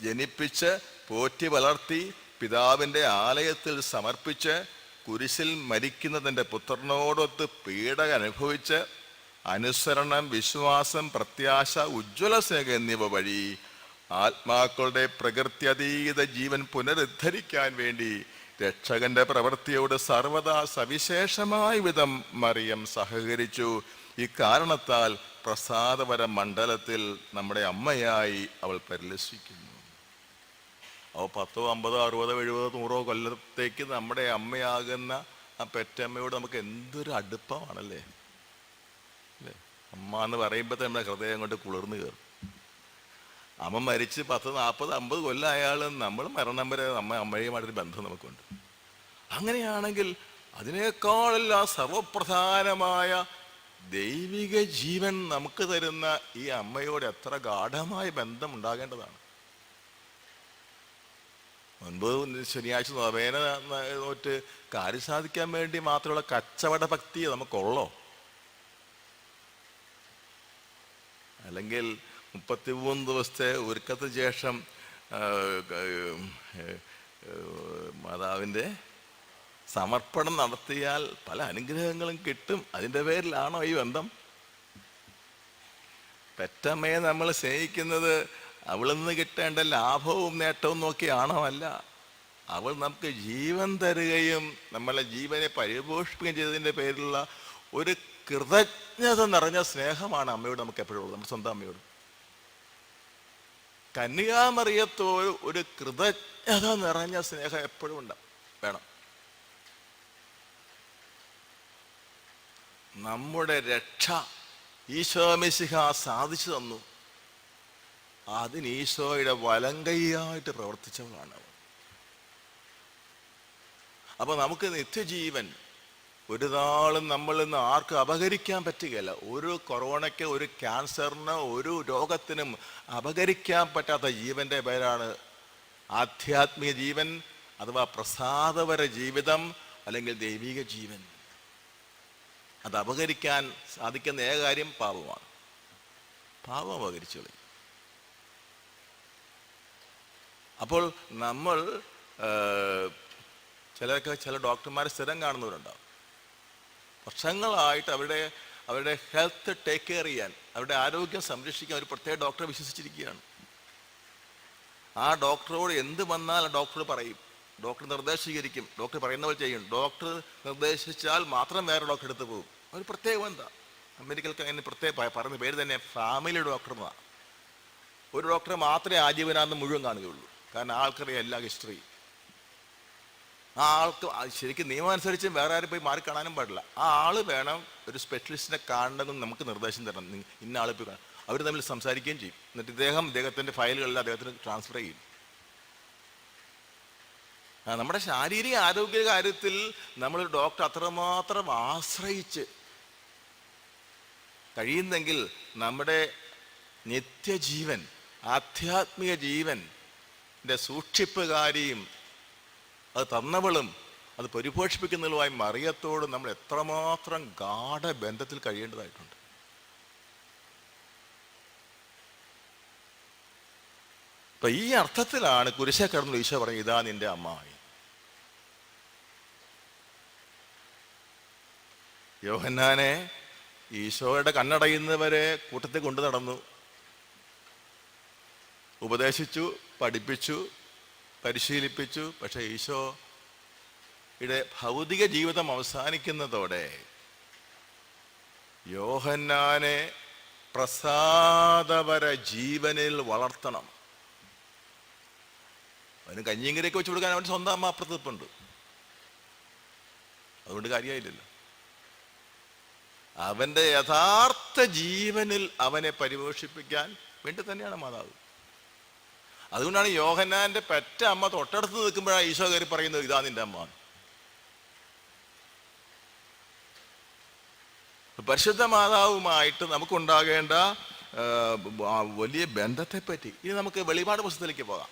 ജനിപ്പിച്ച് പോറ്റി വളർത്തി പിതാവിൻ്റെ ആലയത്തിൽ സമർപ്പിച്ച് കുരിശിൽ മരിക്കുന്നതിൻ്റെ പുത്രനോടൊത്ത് പീഡ അനുഭവിച്ച് അനുസരണം, വിശ്വാസം, പ്രത്യാശ, ഉജ്ജ്വല സ്നേഹ എന്നിവ വഴി ആത്മാക്കളുടെ പ്രകൃത്യതീത ജീവൻ പുനരുദ്ധരിക്കാൻ വേണ്ടി രക്ഷകന്റെ പ്രവൃത്തിയോട് സർവദാ സവിശേഷമായ വിധം മറിയം സഹകരിച്ചു. ഇക്കാരണത്താൽ പ്രസാദപര മണ്ഡലത്തിൽ നമ്മുടെ അമ്മയായി അവൾ പരിലസിക്കുന്നു. അവ 10, 50, 60, 70, 100 കൊല്ലത്തേക്ക് നമ്മുടെ അമ്മയാകുന്ന ആ പെറ്റമ്മയോട് നമുക്ക് എന്തൊരു അടുപ്പമാണല്ലേ. അല്ലേ? അമ്മ എന്ന് പറയുമ്പോൾ നമ്മുടെ ഹൃദയം കൊണ്ട് കുളിർന്നു കയറും. അമ്മ മരിച്ച് 10, 40, 50 കൊല്ലം അയാളും നമ്മൾ മരണം വരെ അമ്മയുമായിട്ടൊരു ബന്ധം നമുക്കുണ്ട്. അങ്ങനെയാണെങ്കിൽ അതിനേക്കാളെല്ലാം സർവപ്രധാനമായ ദൈവിക ജീവൻ നമുക്ക് തരുന്ന ഈ അമ്മയോട് എത്ര ഗാഢമായ ബന്ധം ഉണ്ടാകേണ്ടതാണ്. മുൻപ് ശനിയാഴ്ച നൊവേന നോറ്റ് കാര്യം സാധിക്കാൻ വേണ്ടി മാത്രമുള്ള കച്ചവട ഭക്തി നമുക്കുള്ളോ? അല്ലെങ്കിൽ 33 ദിവസത്തെ ഒരുക്കത്തിന് ശേഷം മാതാവിൻ്റെ സമർപ്പണം നടത്തിയാൽ പല അനുഗ്രഹങ്ങളും കിട്ടും. അതിൻ്റെ പേരിലാണോ ഈ ബന്ധം? പെറ്റമ്മയെ നമ്മൾ സ്നേഹിക്കുന്നത് അവളിൽ നിന്ന് കിട്ടേണ്ട ലാഭവും നേട്ടവും നോക്കിയാണോ? അല്ല. അവൾ നമുക്ക് ജീവൻ തരുകയും നമ്മളെ ജീവനെ പരിപോഷിപ്പിക്കുകയും ചെയ്തതിൻ്റെ പേരിലുള്ള ഒരു കൃതജ്ഞത നിറഞ്ഞ സ്നേഹമാണ് അമ്മയോട് നമുക്ക് എപ്പോഴും ഉള്ളത്, നമ്മുടെ സ്വന്തം അമ്മയോട്. കന്യകാമറിയത്തോട് ഒരു കൃതജ്ഞത നിറഞ്ഞ സ്നേഹം എപ്പോഴും വേണം. നമ്മുടെ രക്ഷ ഈശോ മിശിഹ സാധിച്ചു തന്നു. അതിന് ഈശോയുടെ വലങ്കൈയായിട്ട് പ്രവർത്തിച്ചവളാണ് അവൾ. അപ്പൊ നമുക്ക് നിത്യജീവൻ ഒരു നാളും നമ്മളിൽ നിന്ന് ആർക്കും അപഹരിക്കാൻ പറ്റുകയില്ല. ഒരു കൊറോണയ്ക്ക്, ഒരു ക്യാൻസറിന്, ഒരു രോഗത്തിനും അപഹരിക്കാൻ പറ്റാത്ത ജീവന്റെ പേരാണ് ആധ്യാത്മിക ജീവൻ അഥവാ പ്രസാദപര ജീവിതം അല്ലെങ്കിൽ ദൈവിക ജീവൻ. അത് അപഹരിക്കാൻ സാധിക്കുന്ന ഏക കാര്യം പാപമാണ്. പാപം അപഹരിച്ചു കളയും. അപ്പോൾ നമ്മൾ ചില ഡോക്ടർമാരെ സ്ഥിരം കാണുന്നവരുണ്ടാവും. വർഷങ്ങളായിട്ട് അവരുടെ ഹെൽത്ത് ടേക്ക് കെയർ ചെയ്യാൻ, അവരുടെ ആരോഗ്യം സംരക്ഷിക്കാൻ ഒരു പ്രത്യേക ഡോക്ടറെ വിശ്വസിച്ചിരിക്കുകയാണ്. ആ ഡോക്ടറോട് എന്ത് വന്നാൽ ആ ഡോക്ടർ പറയും, ഡോക്ടർ നിർദ്ദേശീകരിക്കും, ഡോക്ടർ പറയുന്ന പോലെ ചെയ്യും. ഡോക്ടർ നിർദ്ദേശിച്ചാൽ മാത്രം വേറെ ഡോക്ടർ എടുത്ത് പോകും. ഒരു പ്രത്യേകം എന്താ അമേരിക്കയിൽ അതിന് പ്രത്യേക പറയുന്ന പേര് തന്നെ ഫാമിലി ഡോക്ടർ എന്നാണ്. ഒരു ഡോക്ടറെ മാത്രമേ ആജീവനാന്തം മുഴുവൻ കാണുകയുള്ളൂ. കാരണം ആൾക്കറിയാം എല്ലാ ഹിസ്റ്ററി. ആ ആൾക്ക് ശരിക്കും നിയമം അനുസരിച്ച് വേറെ ആരും പോയി മാറി കാണാനും പാടില്ല. ആ ആള് വേണം ഒരു സ്പെഷ്യലിസ്റ്റിനെ കാണണമെന്ന് നമുക്ക് നിർദ്ദേശം തരണം. ഇന്ന ആളെ പോയി കാണാം. അവർ തമ്മിൽ സംസാരിക്കുകയും ചെയ്യും. എന്നിട്ട് ഇദ്ദേഹത്തിൻ്റെ ഫയലുകളിൽ അദ്ദേഹത്തിന് ട്രാൻസ്ഫർ ചെയ്യും. നമ്മുടെ ശാരീരിക ആരോഗ്യ കാര്യത്തിൽ നമ്മൾ ഡോക്ടർ അത്രമാത്രം ആശ്രയിച്ച് കഴിയുന്നെങ്കിൽ നമ്മുടെ നിത്യജീവൻ, ആധ്യാത്മിക ജീവൻ്റെ സൂക്ഷിപ്പുകാരിയും അത് തന്നവളും അത് പരിപോഷിപ്പിക്കുന്നവളുമായി മറിയത്തോട് നമ്മൾ എത്രമാത്രം ഗാഢബന്ധത്തിൽ കഴിയേണ്ടതായിട്ടുണ്ട്. അപ്പൊ ഈ അർത്ഥത്തിലാണ് കുരിശെ കിടന്നു ഈശോ പറഞ്ഞു, ഇതാ നിന്റെ അമ്മായി. യോഹന്നാനെ ഈശോയുടെ കണ്ണടയുന്നവരെ കൂട്ടത്തിൽ കൊണ്ടു നടന്നു, ഉപദേശിച്ചു, പഠിപ്പിച്ചു, പരിശീലിപ്പിച്ചു. പക്ഷെ ഈശോയുടെ ഭൗതിക ജീവിതം അവസാനിക്കുന്നതോടെ യോഹന്നാനെ പ്രസാദപര ജീവനിൽ വളർത്തണം. അവന് കഞ്ഞിങ്കരയൊക്കെ വെച്ച് കൊടുക്കാൻ അവൻ്റെ സ്വന്തം അമ്മ അപ്പുറത്തുണ്ട്. അതുകൊണ്ട് കാര്യമായില്ലല്ലോ. അവൻ്റെ യഥാർത്ഥ ജീവനിൽ അവനെ പരിപോഷിപ്പിക്കാൻ വേണ്ടി തന്നെയാണ് മാതാവ്. അതുകൊണ്ടാണ് യോഹന്നാന്റെ പെറ്റ അമ്മ തൊട്ടടുത്ത് നിൽക്കുമ്പോഴാണ് ഈശോ കയറി പറയുന്നത്, ഇതാ നിന്റെ അമ്മ. പരിശുദ്ധ മാതാവുമായിട്ട് നമുക്കുണ്ടാകേണ്ട വലിയ ബന്ധത്തെപ്പറ്റി ഇനി നമുക്ക് വെളിപാട് പുസ്തകത്തിലേക്ക് പോകാം.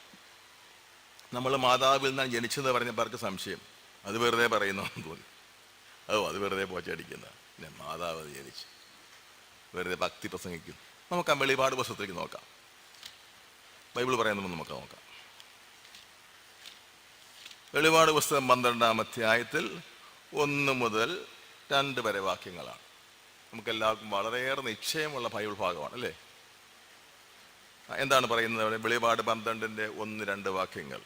നമ്മൾ മാതാവിൽ നിന്നാണ് ജനിച്ചെന്ന് പറഞ്ഞവർക്ക് സംശയം, അത് വെറുതെ പറയുന്നതെന്ന് തോന്നി. അത് വെറുതെ പോച്ചടിക്കുന്ന, പിന്നെ മാതാവ് ജനിച്ചു, വെറുതെ ഭക്തി പ്രസംഗിക്കുന്നു. നമുക്ക് ആ വെളിപാട് പുസ്തകത്തിലേക്ക് നോക്കാം. ബൈബിൾ പറയുന്നത് നമുക്ക് നോക്കാം. വെളിപാട് പുസ്തകം 12-ാം അധ്യായത്തിൽ 1 മുതൽ 2 വരെ വാക്യങ്ങളാണ്. നമുക്കെല്ലാവർക്കും വളരെയേറെ നിശ്ചയമുള്ള ബൈബിൾ ഭാഗമാണ് അല്ലേ? എന്താണ് പറയുന്നത് അവിടെ? വെളിപാട് 12-ന്റെ 1-2 വാക്യങ്ങൾ.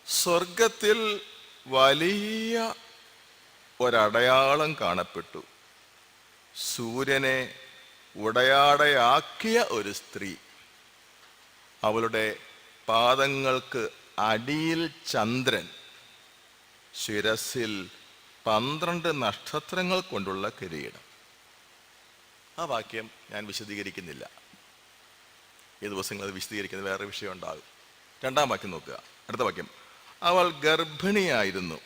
സ്വർഗത്തിൽ വലിയ ഒരടയാളം കാണപ്പെട്ടു. സൂര്യനെ ഉടയാടയാക്കിയ ഒരു സ്ത്രീ, അവളുടെ പാദങ്ങൾക്ക് അടിയിൽ ചന്ദ്രൻ, ശിരസിൽ 12 നക്ഷത്രങ്ങൾ കൊണ്ടുള്ള കിരീടം. ആ വാക്യം ഞാൻ വിശദീകരിക്കുന്നില്ല, ഈ ദിവസങ്ങൾ അത് വിശദീകരിക്കുന്നത് വേറെ വിഷയം ഉണ്ടാകും. 2-ാം വാക്യം നോക്കുക. അടുത്ത വാക്യം, അവൾ ഗർഭിണിയായിരുന്നു,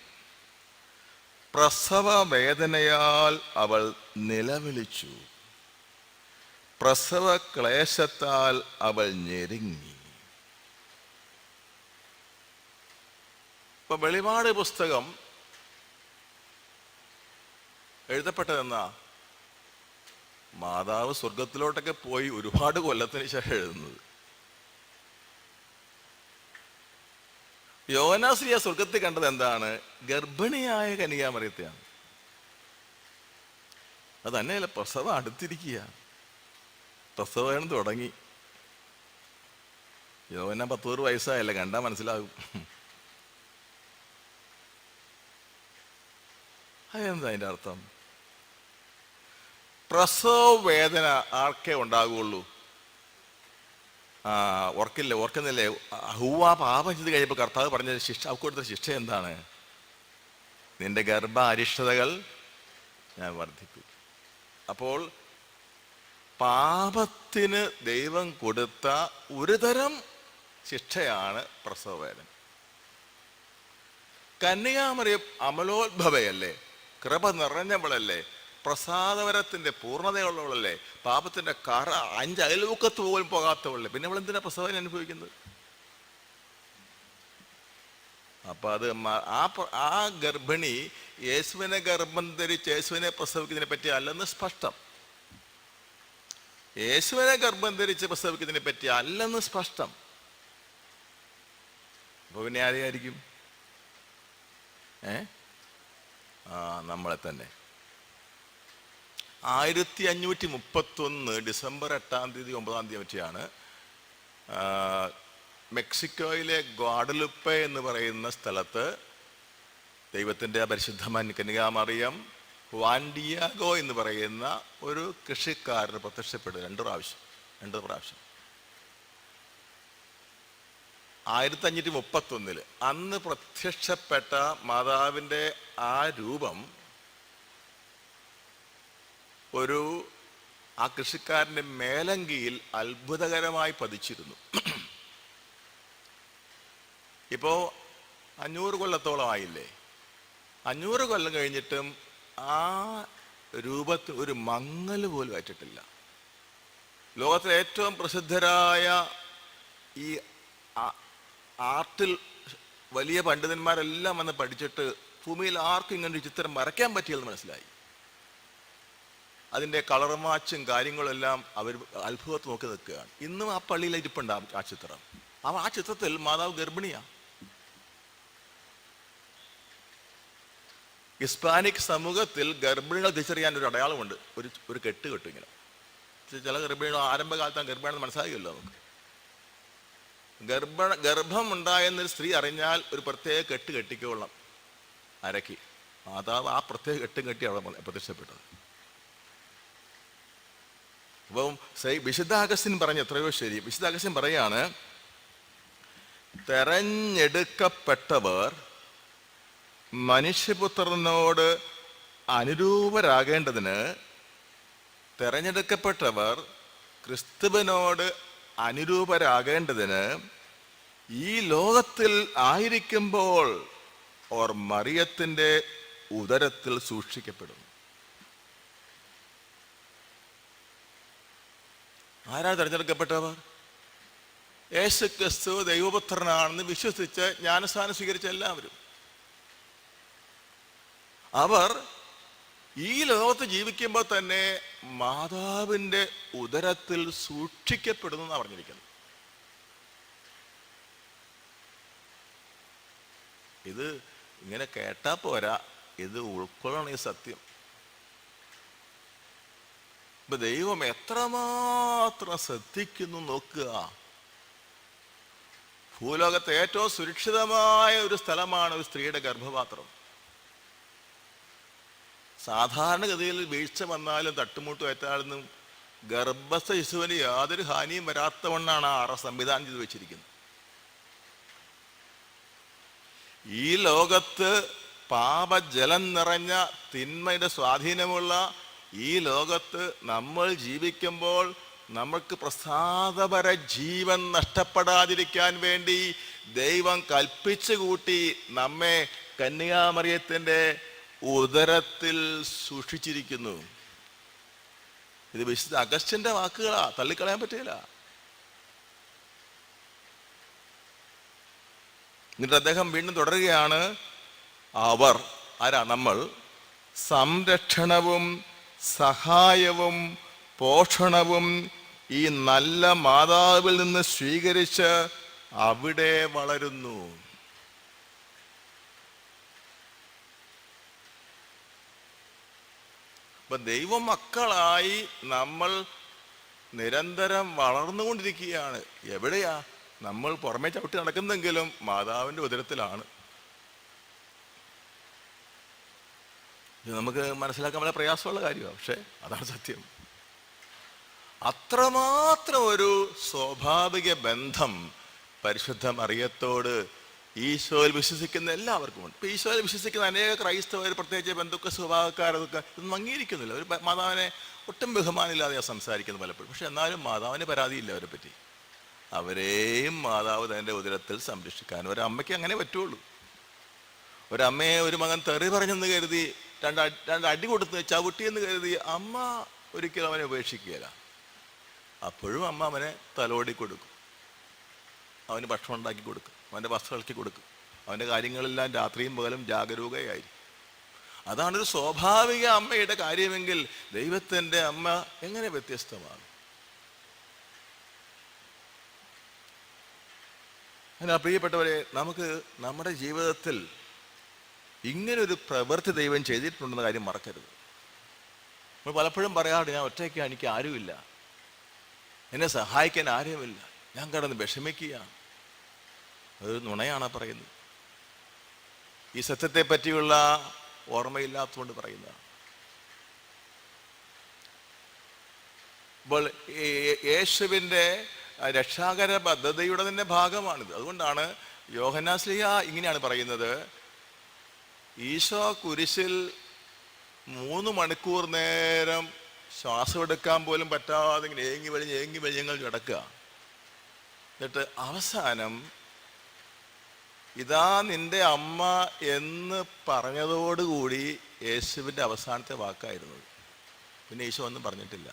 പ്രസവ വേദനയാൽ അവൾ നിലവിളിച്ചു, പ്രസവ ക്ലേശത്താൽ അവൾ ഞെരുങ്ങി. ഇപ്പൊ വെളിപാട് പുസ്തകം എഴുതപ്പെട്ടതെന്നാ? മാതാവ് സ്വർഗത്തിലോട്ടൊക്കെ പോയി ഒരുപാട് കൊല്ലത്തിന് ശേഷം എഴുതുന്നത്. യോഹന്നാസ്ലീഹ സ്വർഗത്തിൽ കണ്ടത് എന്താണ്? ഗർഭിണിയായ കന്യകാമറിയത്തെയാണ്. അത് തന്നെയല്ല, പ്രസവം അടുത്തിരിക്കുക, പ്രസവം തുടങ്ങി. യോഹന്നാൻ 10 വയസ്സായല്ലേ, കണ്ടാൽ മനസ്സിലാകും. അതെന്താ അതിൻ്റെ അർത്ഥം? പ്രസവ വേദന ആർക്കേ ഉണ്ടാകുള്ളൂ? ഓർക്കുന്നില്ലേ? ഹൂവ പാപം ചെയ്ത് കഴിഞ്ഞപ്പോൾ കർത്താവ് പറഞ്ഞ ശിക്ഷ, അവർക്ക് കൊടുത്ത ശിക്ഷ എന്താണ്? നിന്റെ ഗർഭ അരിഷ്ടതകൾ ഞാൻ വർദ്ധിപ്പിക്കും. അപ്പോൾ പാപത്തിന് ദൈവം കൊടുത്ത ഒരു തരം ശിക്ഷയാണ് പ്രസവ വേദന. കന്യകാമറിയം അമലോത്ഭവയല്ലേ, കൃപ നിറഞ്ഞവളല്ലേ, പ്രസാദവരത്തിന്റെ പൂർണ്ണതയുള്ളവളല്ലേ, പാപത്തിന്റെ കറ 5 അയൽവക്കത്ത് പോലും പോകാത്തവളല്ലേ, പിന്നെ അവളെന്തിനാ പ്രസവം അനുഭവിക്കുന്നത്? അപ്പൊ അത് ആ ഗർഭിണി യേശുവിനെ ഗർഭം ധരിച്ച് യേശുവിനെ പ്രസവിക്കുന്നതിനെ പറ്റി അല്ലെന്ന് സ്പഷ്ടം. യേശുവിനെ ഗർഭം ധരിച്ച് പ്രസവിക്കുന്നതിനെ പറ്റി അല്ലെന്ന് സ്പഷ്ടം. അപ്പൊ പിന്നെ ആരെയായിരിക്കും? നമ്മളെ തന്നെ. 1531 ഡിസംബർ 8-ാം തീയതി 9-ാം തീയതി പറ്റിയാണ് മെക്സിക്കോയിലെ ഗ്വാഡലുപ്പെ എന്ന് പറയുന്ന സ്ഥലത്ത് ദൈവത്തിൻ്റെ പരിശുദ്ധ കന്യകാമറിയം വാൻ ഡിയാഗോ എന്ന് പറയുന്ന ഒരു കൃഷിക്കാരന് പ്രത്യക്ഷപ്പെടുക 2 പ്രാവശ്യം. 1531 അന്ന് പ്രത്യക്ഷപ്പെട്ട മാതാവിൻ്റെ ആ രൂപം ആ കൃഷിക്കാരൻ്റെ മേലങ്കിയിൽ അത്ഭുതകരമായി പതിച്ചിരുന്നു. ഇപ്പോൾ 500 കൊല്ലത്തോളമായില്ലേ? 500 കൊല്ലം കഴിഞ്ഞിട്ടും ആ രൂപത്തിൽ ഒരു മങ്ങൽ പോലും ആയിട്ടില്ല. ലോകത്തിലെ ഏറ്റവും പ്രസിദ്ധരായ ഈ ആർട്ടിൽ വലിയ പണ്ഡിതന്മാരെല്ലാം വന്ന് പഠിച്ചിട്ട് ഭൂമിയിൽ ആർക്കും ഇങ്ങനെ ചിത്രം വരയ്ക്കാൻ പറ്റിയെന്ന് മനസ്സിലായി. അതിൻ്റെ കളർ മാച്ചും കാര്യങ്ങളെല്ലാം അവർ അത്ഭുതത്തെ നോക്കി നിൽക്കുകയാണ്. ഇന്നും ആ പള്ളിയിൽ ഇരിപ്പുണ്ടാവും ആ ചിത്രം. ആ ചിത്രത്തിൽ മാതാവ് ഗർഭിണിയാണ്. ഹിസ്പാനിക് സമൂഹത്തിൽ ഗർഭിണികളെ തിരിച്ചറിയാൻ ഒരു അടയാളമുണ്ട്. ഒരു കെട്ട് കെട്ടും ഇങ്ങനെ. ചില ഗർഭിണികൾ ആരംഭകാലത്താണ് ഗർഭിണിയാണെന്ന് മനസ്സിലാകില്ല നമുക്ക്. ഗർഭം ഉണ്ടായെന്നൊരു സ്ത്രീ അറിഞ്ഞാൽ ഒരു പ്രത്യേക കെട്ട് കെട്ടിക്കൊള്ളാം അരക്കി. മാതാവ് ആ പ്രത്യേക കെട്ടും കെട്ടി അവിടെ പ്രത്യക്ഷപ്പെട്ടത്. അപ്പം വിശുദ്ധ അഗസ്റ്റിൻ പറഞ്ഞ എത്രയോ ശരി. വിശുദ്ധ അഗസ്റ്റിൻ പറയാണ്, തെരഞ്ഞെടുക്കപ്പെട്ടവർ മനുഷ്യപുത്രനോട് അനുരൂപരാകേണ്ടതിന് തെരഞ്ഞെടുക്കപ്പെട്ടവർ ക്രിസ്തുവിനോട് അനുരൂപരാകേണ്ടതിന് ഈ ലോകത്തിൽ ആയിരിക്കുമ്പോൾ അവർ മറിയത്തിൻ്റെ ഉദരത്തിൽ സൂക്ഷിക്കപ്പെടും. ആരാണ് തിരഞ്ഞെടുക്കപ്പെട്ടവർ? യേശു ക്രിസ്തു ദൈവപുത്രനാണെന്ന് വിശ്വസിച്ച് ജ്ഞാനസ്നാനം സ്വീകരിച്ച എല്ലാവരും. അവർ ഈ ലോകത്ത് ജീവിക്കുമ്പോൾ തന്നെ മാതാവിൻ്റെ ഉദരത്തിൽ സൂക്ഷിക്കപ്പെടുന്നു എന്നാണ് പറഞ്ഞിരിക്കുന്നത്. ഇത് ഇങ്ങനെ കേട്ടാ പോരാ, ഇത് ഉൾക്കൊള്ളണം ഈ സത്യം. ഇപ്പൊ ദൈവം എത്രമാത്രം ശ്രദ്ധിക്കുന്നു നോക്കുക. ഭൂലോകത്തെ ഏറ്റവും സുരക്ഷിതമായ ഒരു സ്ഥലമാണ് ഒരു സ്ത്രീയുടെ ഗർഭപാത്രം. സാധാരണഗതിയിൽ വീഴ്ച വന്നാലും തട്ടുമുട്ടും ഏറ്റാലും ഗർഭസ്ഥ ശിശുവിന് യാതൊരു ഹാനിയും വരാത്തവണ്ണാണ് ആ സംവിധാനം ചെയ്ത് വെച്ചിരിക്കുന്നത്. ഈ ലോകത്ത് പാപജലം നിറഞ്ഞ തിന്മയുടെ സ്വാധീനമുള്ള ഈ ലോകത്ത് നമ്മൾ ജീവിക്കുമ്പോൾ നമുക്ക് പ്രസാദപര ജീവൻ നഷ്ടപ്പെടാതിരിക്കാൻ വേണ്ടി ദൈവം കൽപ്പിച്ചു കൂട്ടി നമ്മെ കന്യകാമറിയത്തിൻ്റെ ഉദരത്തിൽ സൂക്ഷിച്ചിരിക്കുന്നു. ഇത് വിശുദ്ധ അഗസ്റ്റിൻ്റെ വാക്കുകളാ, തള്ളിക്കളയാൻ പറ്റില്ല. എന്നിട്ട് അദ്ദേഹം വീണ്ടും തുടരുകയാണ്, അവർ ആരാ? നമ്മൾ സംരക്ഷണവും സഹായവും പോഷണവും ഈ നല്ല മാതാവിൽ നിന്ന് സ്വീകരിച്ച് അവിടെ വളരുന്നു. അപ്പൊ ദൈവ മക്കളായി നമ്മൾ നിരന്തരം വളർന്നുകൊണ്ടിരിക്കുകയാണ്. എവിടെയാ? നമ്മൾ പുറമേ ചവിട്ടി നടക്കുന്നെങ്കിലും മാതാവിൻ്റെ ഉദരത്തിലാണ്. ഇത് നമുക്ക് മനസ്സിലാക്കാൻ വളരെ പ്രയാസമുള്ള കാര്യമാണ്, പക്ഷെ അതാണ് സത്യം. അത്രമാത്രം ഒരു സ്വാഭാവിക ബന്ധം പരിശുദ്ധ മറിയത്തോട് ഈശോയിൽ വിശ്വസിക്കുന്ന എല്ലാവർക്കും ഉണ്ട്. ഇപ്പൊ ഈശോയിൽ വിശ്വസിക്കുന്ന അനേക ക്രൈസ്തവർ, പ്രത്യേകിച്ച് ബന്ധുക്ക സ്വഭാവക്കാരൊക്കെ ഇതൊന്നും അംഗീകരിക്കുന്നില്ല. ഒരു മാതാവിനെ ഒട്ടും ബഹുമാനമില്ലാതെ ഞാൻ സംസാരിക്കുന്നത് പലപ്പോഴും. പക്ഷെ എന്നാലും മാതാവിന് പരാതിയില്ല അവരെ പറ്റി. അവരെയും മാതാവ് തൻ്റെ ഉദരത്തിൽ സംരക്ഷിക്കാൻ ഒരമ്മയ്ക്ക് അങ്ങനെ പറ്റുള്ളൂ. ഒരമ്മയെ ഒരു മകൻ തെറി പറഞ്ഞെന്ന് കരുതി രണ്ട് അടി കൊടുത്ത് ചവിട്ടിയെന്ന് കരുതി അമ്മ ഒരിക്കലും അവനെ ഉപേക്ഷിക്കുകയില്ല. അപ്പോഴും അമ്മ അവനെ തലോടി കൊടുക്കും, അവന് ഭക്ഷണം ഉണ്ടാക്കി കൊടുക്കും, അവൻ്റെ വസ്ത്രം ഇളക്കി കൊടുക്കും, അവൻ്റെ കാര്യങ്ങളെല്ലാം രാത്രിയും പകലും ജാഗരൂകയായിരിക്കും. അതാണൊരു സ്വാഭാവിക അമ്മയുടെ കാര്യമെങ്കിൽ ദൈവത്തിൻ്റെ അമ്മ എങ്ങനെ വ്യത്യസ്തമാണ്? അങ്ങനെ പ്രിയപ്പെട്ടവരെ, നമുക്ക് നമ്മുടെ ജീവിതത്തിൽ ഇങ്ങനൊരു പ്രവൃത്തി ദൈവം ചെയ്തിട്ടുണ്ടെന്ന കാര്യം മറക്കരുത്. നമ്മൾ പലപ്പോഴും പറയാറുണ്ട്, ഞാൻ ഒറ്റയ്ക്ക്, എനിക്ക് ആരുമില്ല, എന്നെ സഹായിക്കാൻ ആരുമില്ല, ഞാൻ കിടന്ന് വിഷമിക്കുകയാണ്. അതൊരു നുണയാണ് പറയുന്നത്. ഈ സത്യത്തെ പറ്റിയുള്ള ഓർമ്മയില്ലാത്തതുകൊണ്ട് പറയുന്നതാണ്. അപ്പോൾ യേശുവിൻ്റെ രക്ഷാകര പദ്ധതിയുടെ തന്നെ ഭാഗമാണിത്. അതുകൊണ്ടാണ് യോഹന്നാൻ ശ്ലീഹ ഇങ്ങനെയാണ് പറയുന്നത്, ഈശോ കുരിശിൽ 3 മണിക്കൂർ നേരം ശ്വാസം എടുക്കാൻ പോലും പറ്റാതെ ഇങ്ങനെ ഏങ്ങി വലിഞ്ഞ് ഞങ്ങൾ കിടക്കുക. എന്നിട്ട് അവസാനം ഇതാ നിന്റെ അമ്മ എന്ന് പറഞ്ഞതോടുകൂടി യേശുവിൻ്റെ അവസാനത്തെ വാക്കായിരുന്നത്. പിന്നെ ഈശോ ഒന്നും പറഞ്ഞിട്ടില്ല.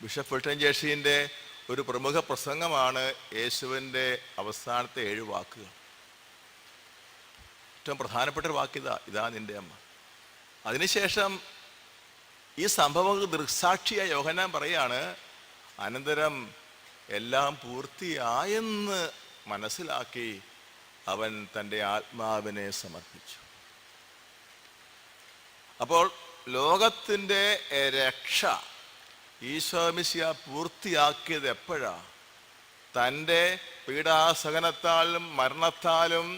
ബിഷപ്പ് ഫുൾട്ടൻ ജേഷിൻ്റെ ഒരു പ്രമുഖ പ്രസംഗമാണ് യേശുവിൻ്റെ അവസാനത്തെ 7 വാക്കുകൾ. ഏറ്റവും പ്രധാനപ്പെട്ട ഒരു വാക്കിതാ, ഇതാ നിന്റെ അമ്മ. അതിനുശേഷം ഈ സംഭവം ദൃക്സാക്ഷിയായ യോഹന്നാൻ പറയാണ്, അനന്തരം എല്ലാം പൂർത്തിയായെന്ന് മനസ്സിലാക്കി അവൻ തൻ്റെ ആത്മാവിനെ സമർപ്പിച്ചു. അപ്പോൾ ലോകത്തിൻ്റെ രക്ഷ ഈശോ മിശിഹ പൂർത്തിയാക്കിയത് എപ്പോഴാ? തൻ്റെ പീഡാസഹനത്താലും മരണത്താലും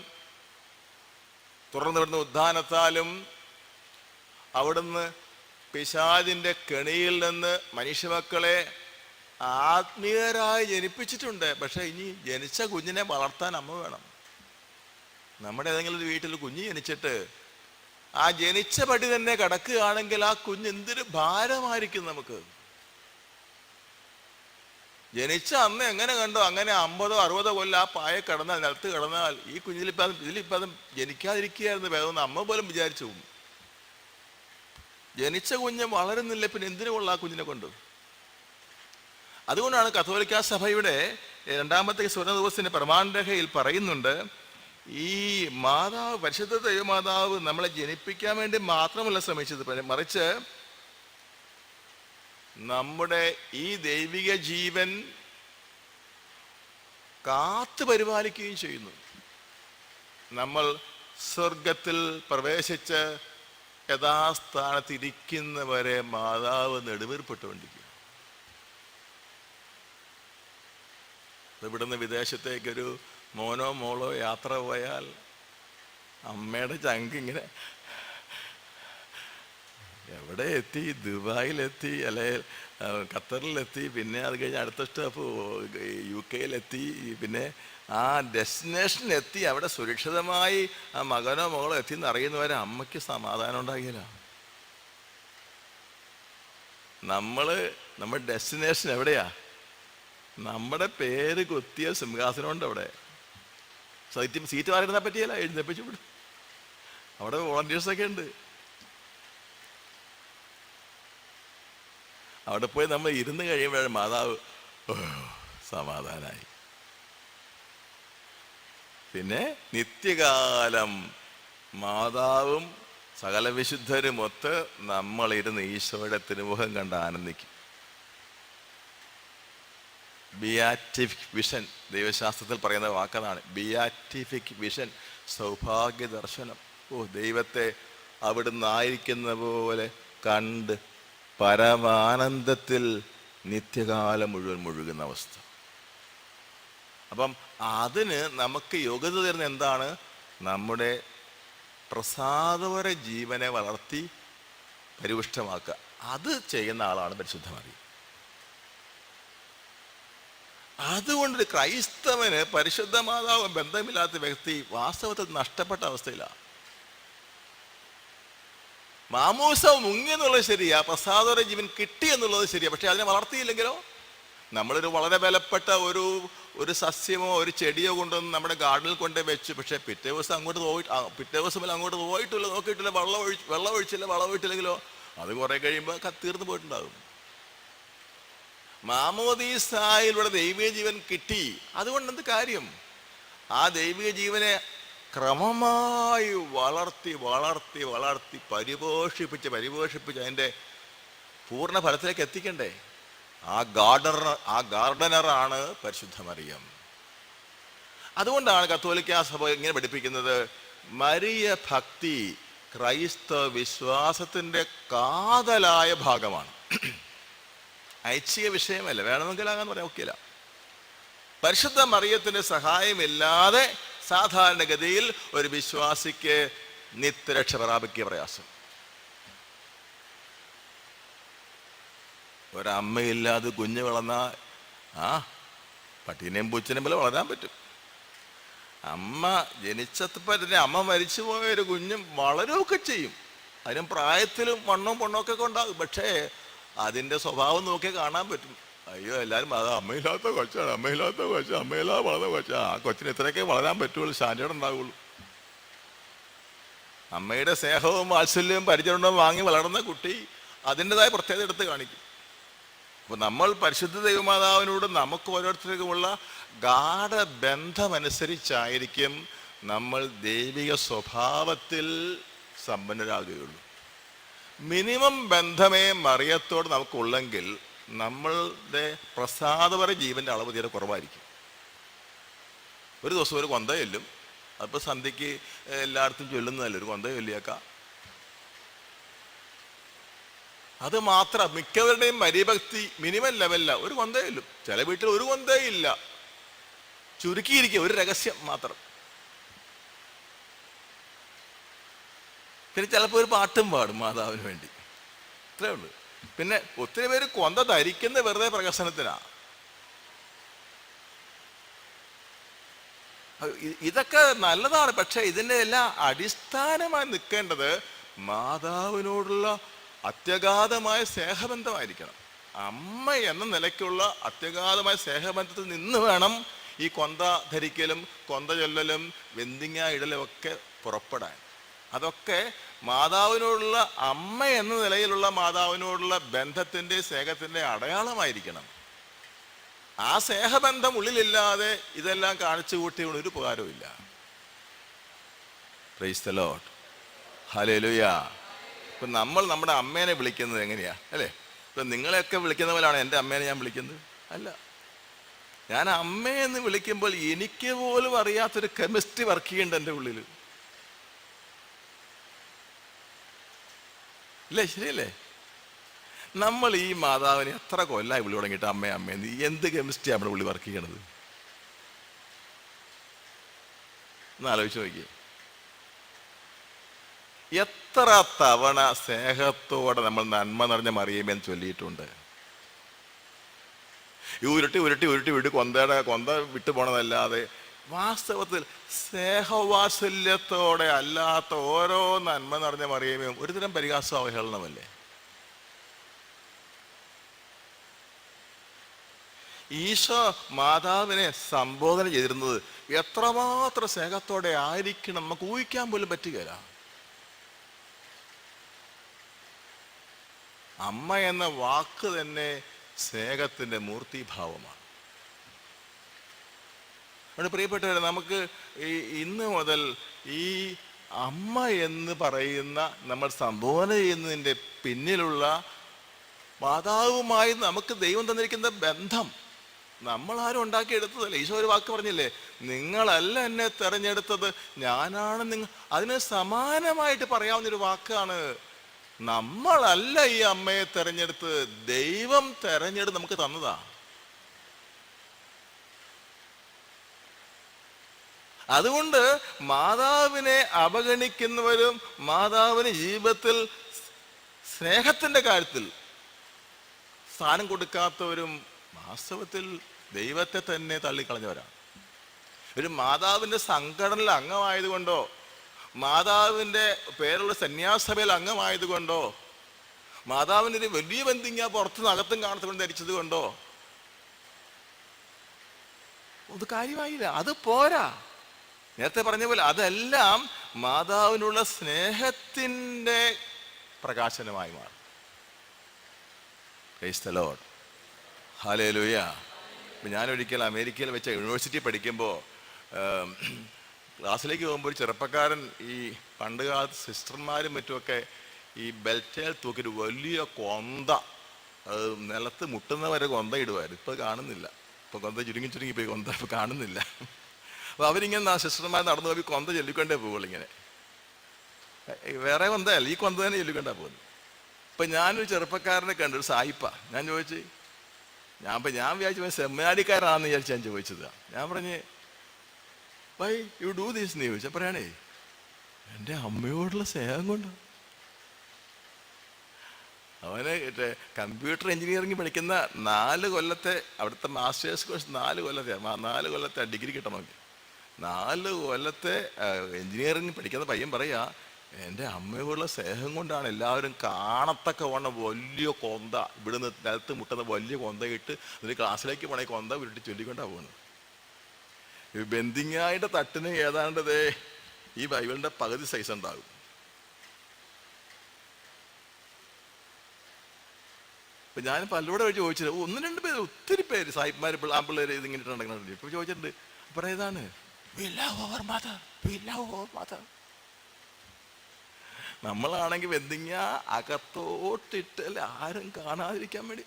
തുറന്നു വിടുന്ന ഉദ്ധാനത്താലും അവിടുന്ന് പിശാചിൻ്റെ കെണിയിൽ നിന്ന് മനുഷ്യമക്കളെ ആത്മീയരായി ജനിപ്പിച്ചിട്ടുണ്ട്. പക്ഷെ ഇനി ജനിച്ച കുഞ്ഞിനെ വളർത്താൻ അമ്മ വേണം. നമ്മുടെ ഏതെങ്കിലും ഒരു വീട്ടിൽ കുഞ്ഞ് ജനിച്ചിട്ട് ആ ജനിച്ച പടി തന്നെ കിടക്കുകയാണെങ്കിൽ ആ കുഞ്ഞ് എന്തൊരു ഭാരമായിരിക്കും നമുക്ക്. ജനിച്ച അന്ന് എങ്ങനെ കണ്ടോ അങ്ങനെ 50-60 കൊല്ലം ആ പായ കിടന്നാൽ, നിലത്ത് കിടന്നാൽ ഈ ഇതിലിപ്പം അത് ജനിക്കാതിരിക്കുകയായിരുന്നു വേഗം അമ്മ പോലും വിചാരിച്ചു പോകും. ജനിച്ച കുഞ്ഞ് വളരുന്നില്ല, പിന്നെ എന്തിനു കൊള്ളാം ആ കുഞ്ഞിനെ കൊണ്ട്? അതുകൊണ്ടാണ് കത്തോലിക്കാ സഭയുടെ 2ാമത്തെ സ്വർണ്ണദിവസത്തിന്റെ പ്രമാണരേഖയിൽ പറയുന്നുണ്ട്, ഈ മാതാവ്, പരിശുദ്ധ ദൈവമാതാവ് നമ്മളെ ജനിപ്പിക്കാൻ വേണ്ടി മാത്രമല്ല ശ്രമിച്ചത്, മറിച്ച് നമ്മുടെ ഈ ദൈവിക ജീവൻ കാത്തു പരിപാലിക്കുകയും ചെയ്യുന്നു. നമ്മൾ സ്വർഗത്തിൽ പ്രവേശിച്ച് യഥാസ്ഥാനത്തിരിക്കുന്നവരെ മാതാവ് നെടുവീർപ്പെട്ടുകൊണ്ടിരിക്കുക. ഇവിടുന്ന് വിദേശത്തേക്കൊരു മോനോ മോളോ യാത്ര പോയാൽ അമ്മയുടെ ചങ്ക് ഇങ്ങനെ എവിടെ എത്തി, ദുബായിലെത്തി, അല്ലെ ഖത്തറിലെത്തി, പിന്നെ അത് കഴിഞ്ഞ് അടുത്ത സ്റ്റോപ്പ് UK-യിലെത്തി, പിന്നെ ആ ഡെസ്റ്റിനേഷനിലെത്തി അവിടെ സുരക്ഷിതമായി ആ മകനോ മകളോ എത്തിയെന്ന് അറിയുന്നവരെ അമ്മയ്ക്ക് സമാധാനം ഉണ്ടാകില്ല. നമ്മുടെ ഡെസ്റ്റിനേഷൻ എവിടെയാ? നമ്മുടെ പേര് കുത്തിയ സിംഹാസനമുണ്ട് അവിടെ. സീറ്റ് മാറിയിരുന്നാൽ പറ്റിയല്ല, എഴുന്നേപ്പിച്ചു വിടും. അവിടെ വോളണ്ടിയേഴ്സൊക്കെ ഉണ്ട്. അവിടെ പോയി നമ്മൾ ഇരുന്ന് കഴിയുമ്പോഴാണ് മാതാവ് സമാധാനായി. പിന്നെ നിത്യകാലം മാതാവും സകല വിശുദ്ധരുമൊത്ത് നമ്മളിരുന്ന് ഈശോയുടെ തിരുമുഖം കണ്ട് ആനന്ദിക്കും. ബിയാറ്റിഫിക് വിഷൻ, ദൈവശാസ്ത്രത്തിൽ പറയുന്ന വാക്കതാണ് ബിയാറ്റിഫിക് വിഷൻ, സൗഭാഗ്യ ദർശനം. ദൈവത്തെ അവിടുന്ന് ആയിരിക്കുന്ന പോലെ കണ്ട് പരമാനന്ദത്തിൽ നിത്യകാലം മുഴുവൻ മുഴുകുന്ന അവസ്ഥ. അപ്പം അതിന് നമുക്ക് യോഗ്യത തരുന്ന എന്താണ്? നമ്മുടെ പ്രസാദപര ജീവനെ വളർത്തി പരിപുഷ്ടമാക്കുക. അത് ചെയ്യുന്ന ആളാണ് പരിശുദ്ധ മറിയം. അതുകൊണ്ട് ക്രൈസ്തവന് പരിശുദ്ധ മാതാവ് ബന്ധമില്ലാത്ത വ്യക്തി വാസ്തവത്തിൽ നഷ്ടപ്പെട്ട അവസ്ഥയിലാണ്. മാമൂസ മുങ്ങി എന്നുള്ളത് ശരിയാ, പ്രസാദപര ജീവൻ കിട്ടി എന്നുള്ളത് ശരിയാ, പക്ഷെ അതിനെ വളർത്തിയില്ലെങ്കിലോ? നമ്മളൊരു വളരെ വിലപ്പെട്ട ഒരു സസ്യമോ ഒരു ചെടിയോ കൊണ്ടുവന്ന് നമ്മുടെ ഗാർഡനിൽ കൊണ്ടേ വെച്ചു, പക്ഷെ പിറ്റേ ദിവസം അങ്ങോട്ട് പോയിട്ടില്ല, നോക്കിയിട്ടില്ല, വെള്ളം ഒഴിച്ചില്ലെങ്കിലോ അത് കുറെ കഴിയുമ്പോൾ തീർന്നു പോയിട്ടുണ്ടാകും. മാമോദീസായിലൂടെ ദൈവിക ജീവൻ കിട്ടി, അതുകൊണ്ട് എന്ത് കാര്യം? ആ ദൈവിക ജീവനെ ക്രമമായി വളർത്തി വളർത്തി വളർത്തി പരിപോഷിപ്പിച്ച് അതിൻ്റെ പൂർണ്ണ ഫലത്തിലേക്ക് എത്തിക്കണ്ടേ? ആ ഗാർഡനറാണ് പരിശുദ്ധ മറിയം. അതുകൊണ്ടാണ് കത്തോലിക്കാ സഭ ഇങ്ങനെ പഠിപ്പിക്കുന്നത്, മരിയ ഭക്തി ക്രൈസ്തവ വിശ്വാസത്തിൻ്റെ കാതലായ ഭാഗമാണ്. ഐച്ഛിക വിഷയമല്ല, വേണമെങ്കിൽ ആകാന്ന് പറയാൻ ഒക്കില്ല. പരിശുദ്ധ മറിയത്തിൻ്റെ സഹായമില്ലാതെ സാധാരണഗതിയിൽ ഒരു വിശ്വാസിക്ക് നിത്യരക്ഷ പ്രാപിക്കുക പ്രയാസം. ഒരമ്മയില്ലാതെ കുഞ്ഞ് വളർന്നാൽ പട്ടീനെയും പൂച്ചനെയും പോലെ വളരാൻ പറ്റും. അമ്മ ജനിച്ചപ്പോൾ തന്നെ അമ്മ മരിച്ചു പോയ ഒരു കുഞ്ഞും വളരുകയൊക്കെ ചെയ്യും. അതിനും പ്രായത്തിലും മണ്ണും പൊണ്ണൊക്കെ ഉണ്ടാകും. പക്ഷേ അതിൻ്റെ സ്വഭാവം നോക്കിയാൽ കാണാൻ പറ്റും. അയ്യോ എല്ലാവരും അത് അമ്മയില്ലാത്ത കൊച്ചാണ്, അമ്മയില്ലാതെ വളർന്ന കൊച്ചാണ്, ആ കൊച്ചിന് ഇത്രയൊക്കെ വളരാൻ പറ്റുള്ളൂ, സ്റ്റാൻഡേർഡ് ഉണ്ടാകുള്ളൂ. അമ്മയുടെ സ്നേഹവും വാത്സല്യവും പരിചരണവും വാങ്ങി വളർന്ന കുട്ടി അതിൻ്റെതായ പ്രത്യേകത എടുത്ത് കാണിക്കും. അപ്പോൾ നമ്മൾ പരിശുദ്ധ ദൈവമാതാവിനോട് നമുക്ക് ഓരോരുത്തർക്കുമുള്ള ഗാഢബന്ധമനുസരിച്ചായിരിക്കും നമ്മൾ ദൈവിക സ്വഭാവത്തിൽ സമ്പന്നരാകുകയുള്ളൂ. മിനിമം ബന്ധമേ മറിയത്തോട് നമുക്കുള്ളെങ്കിൽ നമ്മളുടെ പ്രസാദപര ജീവൻ്റെ അളവ് തീരെ കുറവായിരിക്കും. ഒരു ദിവസം ഒരു കൊന്ത ചൊല്ലും, അതിപ്പോൾ സന്ധ്യയ്ക്ക് എല്ലായിടത്തും ചൊല്ലുന്നതല്ല, ഒരു കൊന്ത ചൊല്ലിയേക്കാം. അത് മാത്രം മിക്കവരുടെയും മരിഭക്തി മിനിമം ലെവലില്ല. ഒരു കൊന്ത ചൊല്ലും, ചില വീട്ടിൽ ഒരു കൊന്തയില്ല, ചുരുക്കിയിരിക്കുക, ഒരു രഹസ്യം മാത്രം. പിന്നെ ചിലപ്പോൾ ഒരു പാട്ടും പാടും മാതാവിന് വേണ്ടി, ഇത്രേ ഉള്ളൂ. പിന്നെ ഒത്തിരി പേര് കൊന്ത ധരിക്കുന്ന വെറുതെ പ്രകസനത്തിനാണ്. ഇതൊക്കെ നല്ലതാണ്, പക്ഷെ ഇതിൻ്റെ എല്ലാം അടിസ്ഥാനമായി നിൽക്കേണ്ടത് മാതാവിനോടുള്ള അത്യഗാധമായ സ്നേഹബന്ധമായിരിക്കണം. അമ്മ എന്ന നിലയ്ക്കുള്ള അത്യഗാധമായ സ്നേഹബന്ധത്തിൽ നിന്ന് വേണം ഈ കൊന്ത ധരിക്കലും കൊന്ത ചൊല്ലലും വെന്തിങ്ങ ഇടലും ഒക്കെ പുറപ്പെടാൻ. അതൊക്കെ മാതാവിനോടുള്ള, അമ്മ എന്ന നിലയിലുള്ള മാതാവിനോടുള്ള ബന്ധത്തിൻ്റെ സ്നേഹത്തിൻ്റെ അടയാളമായിരിക്കണം. ആ സ്നേഹബന്ധം ഉള്ളിലില്ലാതെ ഇതെല്ലാം കാണിച്ചു കൂട്ടിയുള്ള ഒരു ഉപകാരവും ഇല്ല. Price the Lord, hallelujah. ഇപ്പം നമ്മൾ നമ്മുടെ അമ്മേനെ വിളിക്കുന്നത് എങ്ങനെയാ അല്ലേ? ഇപ്പം നിങ്ങളെയൊക്കെ വിളിക്കുന്ന പോലെയാണ് എൻ്റെ അമ്മേനെ ഞാൻ വിളിക്കുന്നത്? അല്ല. ഞാൻ അമ്മയെന്ന് വിളിക്കുമ്പോൾ എനിക്ക് പോലും അറിയാത്തൊരു കെമിസ്ട്രി വർക്ക് ചെയ്യുന്നുണ്ട് എൻ്റെ ഉള്ളിൽ. ഇല്ലേ? ശരിയല്ലേ? നമ്മൾ ഈ മാതാവിനെ എത്ര കൊല്ലമായി വിളി തുടങ്ങിയിട്ട് അമ്മേ അമ്മേന്ന്, എന്ത് കെമിസ്ട്രി നമ്മുടെ ഉള്ളിൽ വർക്ക് ചെയ്യണത് എന്ന് ആലോചിച്ച് നോക്കിയേ. എത്ര തവണ സ്നേഹത്തോടെ നമ്മൾ നന്മ നിറഞ്ഞ മറിയമേന്ന് ചൊല്ലിയിട്ടുണ്ട്. ഈ ഉരുട്ടി ഉരുട്ടി ഉരുട്ടി ഉരുട്ടി കൊന്ത വിട്ടു പോണതല്ലാതെ വാസ്തവത്തിൽ സ്നേഹവാത്സല്യത്തോടെ അല്ലാത്ത ഓരോ നന്മ നിറഞ്ഞ മറിയമേയും ഒരുതരം പരിഹാസ അവഹേളനമല്ലേ? ഈശോ മാതാവിനെ സംബോധന ചെയ്തിരുന്നത് എത്രമാത്രം സ്നേഹത്തോടെ ആയിരിക്കണം നമുക്ക് ഊഹിക്കാൻ പോലും പറ്റുകയില്ല. അമ്മ എന്ന വാക്ക് തന്നെ സ്നേഹത്തിൻ്റെ മൂർത്തിഭാവമാണ്. അതുകൊണ്ട് പ്രിയപ്പെട്ടവരെ, നമുക്ക് ഇന്ന് മുതൽ ഈ അമ്മ എന്ന് പറയുന്ന നമ്മൾ സംബോധന ചെയ്യുന്നതിൻ്റെ പിന്നിലുള്ള മാതാവുമായി നമുക്ക് ദൈവം തന്നിരിക്കുന്ന ബന്ധം നമ്മളാരും ഉണ്ടാക്കിയെടുത്തതല്ല. ഈശോ ഒരു വാക്ക് പറഞ്ഞില്ലേ, നിങ്ങളല്ല എന്നെ തെരഞ്ഞെടുത്തത്, ഞാനാണ് അതിന് സമാനമായിട്ട് പറയാവുന്നൊരു വാക്കാണ്. നമ്മളല്ല ഈ അമ്മയെ തെരഞ്ഞെടുത്തത്, ദൈവം തെരഞ്ഞെടുത്ത് നമുക്ക് തന്നതാ. അതുകൊണ്ട് മാതാവിനെ അവഗണിക്കുന്നവരും മാതാവിന് ജീവിതത്തിൽ സ്നേഹത്തിൻ്റെ കാര്യത്തിൽ സ്ഥാനം കൊടുക്കാത്തവരും വാസ്തവത്തിൽ ദൈവത്തെ തന്നെ തള്ളിക്കളഞ്ഞവരാണ്. ഒരു മാതാവിൻ്റെ സംഘടനയിൽ അംഗമായതുകൊണ്ടോ മാതാവിൻ്റെ പേരുള്ള സന്യാസഭയിൽ അംഗമായതുകൊണ്ടോ മാതാവിൻ്റെ ഒരു വലിയ ബന്ധിങ്ങ പുറത്തുനിന്ന് അകത്തും കാണത്തുകൊണ്ട് ധരിച്ചത് കൊണ്ടോ അത് കാര്യമായില്ല. അത് പോരാ. നേരത്തെ പറഞ്ഞ പോലെ അതെല്ലാം മാതാവിനുള്ള സ്നേഹത്തിൻ്റെ പ്രകാശനമായി മാറും. Praise the Lord, hallelujah. ഞാനൊരിക്കൽ അമേരിക്കയിൽ വെച്ച യൂണിവേഴ്സിറ്റി പഠിക്കുമ്പോൾ ക്ലാസ്സിലേക്ക് പോകുമ്പോൾ ഒരു ചെറുപ്പക്കാരൻ, ഈ പണ്ട് കാലത്ത് സിസ്റ്റർമാരും മറ്റുമൊക്കെ ഈ ബെൽറ്റേൽ തൂക്കിയൊരു വലിയ കൊന്ത, അത് നിലത്ത് മുട്ടുന്നവരെ കൊന്ത ഇടുമായിരുന്നു. ഇപ്പോൾ കാണുന്നില്ല. ഇപ്പോൾ കൊന്ത ചുരുങ്ങി പോയി, കൊന്ത ഇപ്പോൾ കാണുന്നില്ല. അപ്പോൾ അവരിങ്ങനെ സിസ്റ്റർമാർ നടന്നു പോയി കൊന്ത ചൊല്ലിക്കൊണ്ടേ പോകുള്ളൂ. ഇങ്ങനെ വേറെ കൊന്തയല്ല, ഈ കൊന്ത തന്നെ ചൊല്ലിക്കൊണ്ടാണ് പോകുന്നത്. ഇപ്പം ഞാനൊരു ചെറുപ്പക്കാരനെ കണ്ടു, ഒരു സായിപ്പ. ഞാൻ ചോദിച്ചു, ഞാൻ വിചാരിച്ചു സെമിനാരിക്കാരാണെന്ന് വിചാരിച്ച് ഞാൻ ചോദിച്ചത്. ഞാൻ പറഞ്ഞ്, വൈ യു ഡൂ ദീസ് എന്ന് ചോദിച്ചാൽ പറയണേ, എൻ്റെ അമ്മയോടുള്ള സ്നേഹം കൊണ്ട്. അവന് കമ്പ്യൂട്ടർ എഞ്ചിനീയറിംഗ് പഠിക്കുന്ന 4 കൊല്ലത്തെ അവിടുത്തെ മാസ്റ്റേഴ്സ് കോഴ്സ് 4 കൊല്ലത്തെ ഡിഗ്രി കിട്ടണമെങ്കിൽ 4 കൊല്ലത്തെ എഞ്ചിനീയറിംഗ് പഠിക്കുന്ന പയ്യൻ പറയാ, എൻ്റെ അമ്മയോടുള്ള സ്നേഹം കൊണ്ടാണ് എല്ലാവരും കാണത്തക്ക വണ്ണം വലിയ കൊന്ത, ഇവിടുന്ന് നിലത്ത് മുട്ടുന്ന വലിയ കൊന്തയിട്ട് അതിന് ക്ലാസ്സിലേക്ക് പോണേ കൊന്ത ഉരുട്ടി ചൊല്ലിക്കൊണ്ടാണ് പോകുന്നത്. ബെന്തിങ്ങായിട്ട് തട്ടിന് ഏതാണ്ടതേ ഈ ബൈബിളിൻ്റെ പകുതി സൈസ് ഉണ്ടാകും. ഇപ്പം ഞാൻ പലരോടെ ചോദിച്ചത്, 1-2 പേര്, ഒത്തിരി പേര് സായിപ്പ്മാർ ആമ്പിള്ളേർ ഇതിങ്ങനെ ഇട്ടുണ്ടെങ്കിൽ ഇപ്പോൾ ചോദിച്ചിട്ടുണ്ട്. അപ്പോൾ ഏതാണ് we love our mother. നമ്മളാണെങ്കിൽ ബെന്തിങ്ങ അകത്തോട്ടിട്ടല്ലേ ആരും കാണാതിരിക്കാൻ വേണ്ടി.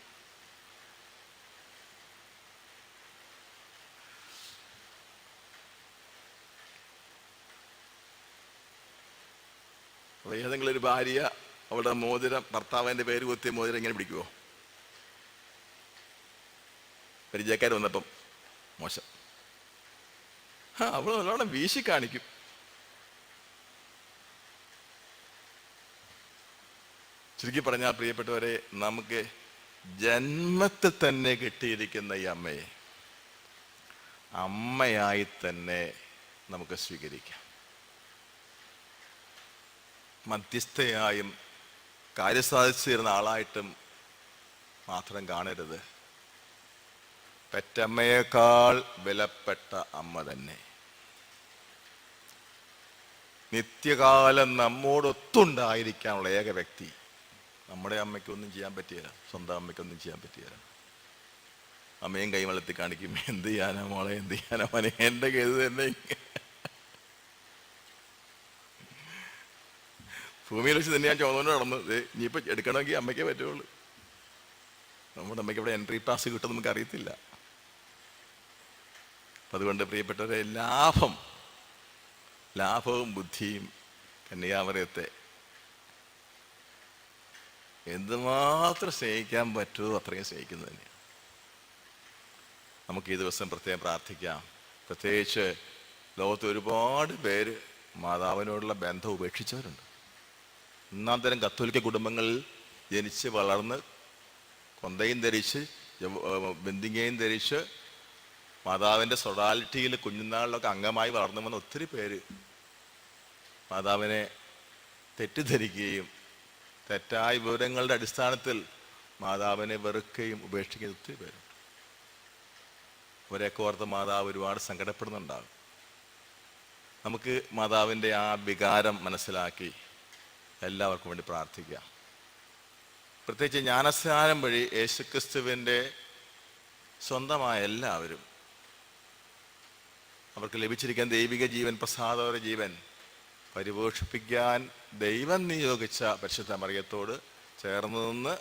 ഏതെങ്കിലും ഒരു ഭാര്യ അവളുടെ മോതിരം, ഭർത്താവിൻ്റെ പേര് കുത്തിയ മോതിരം ഇങ്ങനെ പിടിക്കുമോ? പരിചയക്കാർ വന്നപ്പം മോശം, അവൾ നല്ലോണം വീശി കാണിക്കും. ചുരുക്കി പറഞ്ഞാൽ പ്രിയപ്പെട്ടവരെ, നമുക്ക് ജന്മത്തിൽ തന്നെ കിട്ടിയിരിക്കുന്ന ഈ അമ്മയെ അമ്മയായി തന്നെ നമുക്ക് സ്വീകരിക്കാം. മധ്യസ്ഥയായും കാര്യം സാധിച്ചു തരുന്ന ആളായിട്ടും മാത്രം കാണരുത്. പെറ്റമ്മയേക്കാൾ വിലപ്പെട്ട അമ്മ തന്നെ. നിത്യകാലം നമ്മോടൊത്തുണ്ടായിരിക്കാനുള്ള ഏക വ്യക്തി. നമ്മുടെ അമ്മയ്ക്കൊന്നും ചെയ്യാൻ പറ്റിയില്ല, സ്വന്തം അമ്മയ്ക്കൊന്നും ചെയ്യാൻ പറ്റിയില്ല. അമ്മയും കൈവളത്തി കാണിക്കും, എന്ത് ചെയ്യാനാ മോളെ, എന്ത് ചെയ്യാനാ മോനെ, എൻ്റെ കേത് തന്നെ. ഭൂമിയിൽ വെച്ച് തന്നെ ഞാൻ ചോദിച്ചു നടന്നത്, ഇനിയിപ്പോൾ എടുക്കണമെങ്കിൽ അമ്മയ്ക്കേ പറ്റുള്ളൂ. നമ്മുടെ അമ്മയ്ക്ക് ഇവിടെ എൻട്രി പാസ് കിട്ടും നമുക്ക് അറിയത്തില്ല. അതുകൊണ്ട് പ്രിയപ്പെട്ടവരെ, ലാഭവും ബുദ്ധിയും കന്യാമറിയത്തെ എന്തുമാത്രം സ്നേഹിക്കാൻ പറ്റുമോ അത്രയും സ്നേഹിക്കുന്നത് തന്നെയാണ്. നമുക്ക് ഈ ദിവസം പ്രത്യേകം പ്രാർത്ഥിക്കാം. പ്രത്യേകിച്ച് ലോകത്ത് ഒരുപാട് പേര് മാതാവിനോടുള്ള ബന്ധം ഉപേക്ഷിച്ചവരുണ്ട്. ഒന്നാം തരം കത്തോലിക്ക കുടുംബങ്ങളിൽ ജനിച്ച് വളർന്ന് കൊന്തയും ധരിച്ച് ബന്ദിങ്ങയും ധരിച്ച് മാതാവിൻ്റെ സൊഡാലിറ്റിയിൽ കുഞ്ഞുനാളിലൊക്കെ അംഗമായി വളർന്നു വന്ന ഒത്തിരി പേര് മാതാവിനെ തെറ്റിദ്ധരിക്കുകയും തെറ്റായ വിവരങ്ങളുടെ അടിസ്ഥാനത്തിൽ മാതാവിനെ വെറുക്കുകയും ഉപേക്ഷിക്കുകയും ഒത്തിരി പേരുണ്ട്. അവരെയൊക്കെ ഓർത്ത് മാതാവ് ഒരുപാട് സങ്കടപ്പെടുന്നുണ്ടാകും. നമുക്ക് മാതാവിൻ്റെ ആ വികാരം മനസ്സിലാക്കി എല്ലാവർക്കും വേണ്ടി പ്രാർത്ഥിക്കാം. പ്രത്യേകിച്ച് ജ്ഞാനസ്നാനം വഴി യേശുക്രിസ്തുവിൻ്റെ സ്വന്തമായ എല്ലാവരും അവർക്ക് ലഭിച്ചിരിക്കുന്ന ദൈവിക ജീവൻ, പ്രസാദപര ജീവൻ പരിപോഷിപ്പിക്കാൻ ദൈവം നിയോഗിച്ച പരിശുദ്ധ മറിയത്തോട് ചേർന്ന് നിന്ന്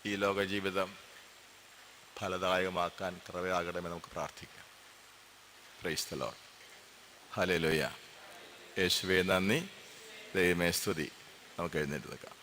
ഈ ലോക ജീവിതം ഫലദായകമാക്കാൻ കൃപയാകണമെന്ന് നമുക്ക് പ്രാർത്ഥിക്കാം. Price the Lord. ഹല്ലേലൂയ. യേശുവേ നന്ദി, ദൈവമേ സ്തുതി. നമുക്ക് എഴുന്നേറ്റ് നിൽക്കാം.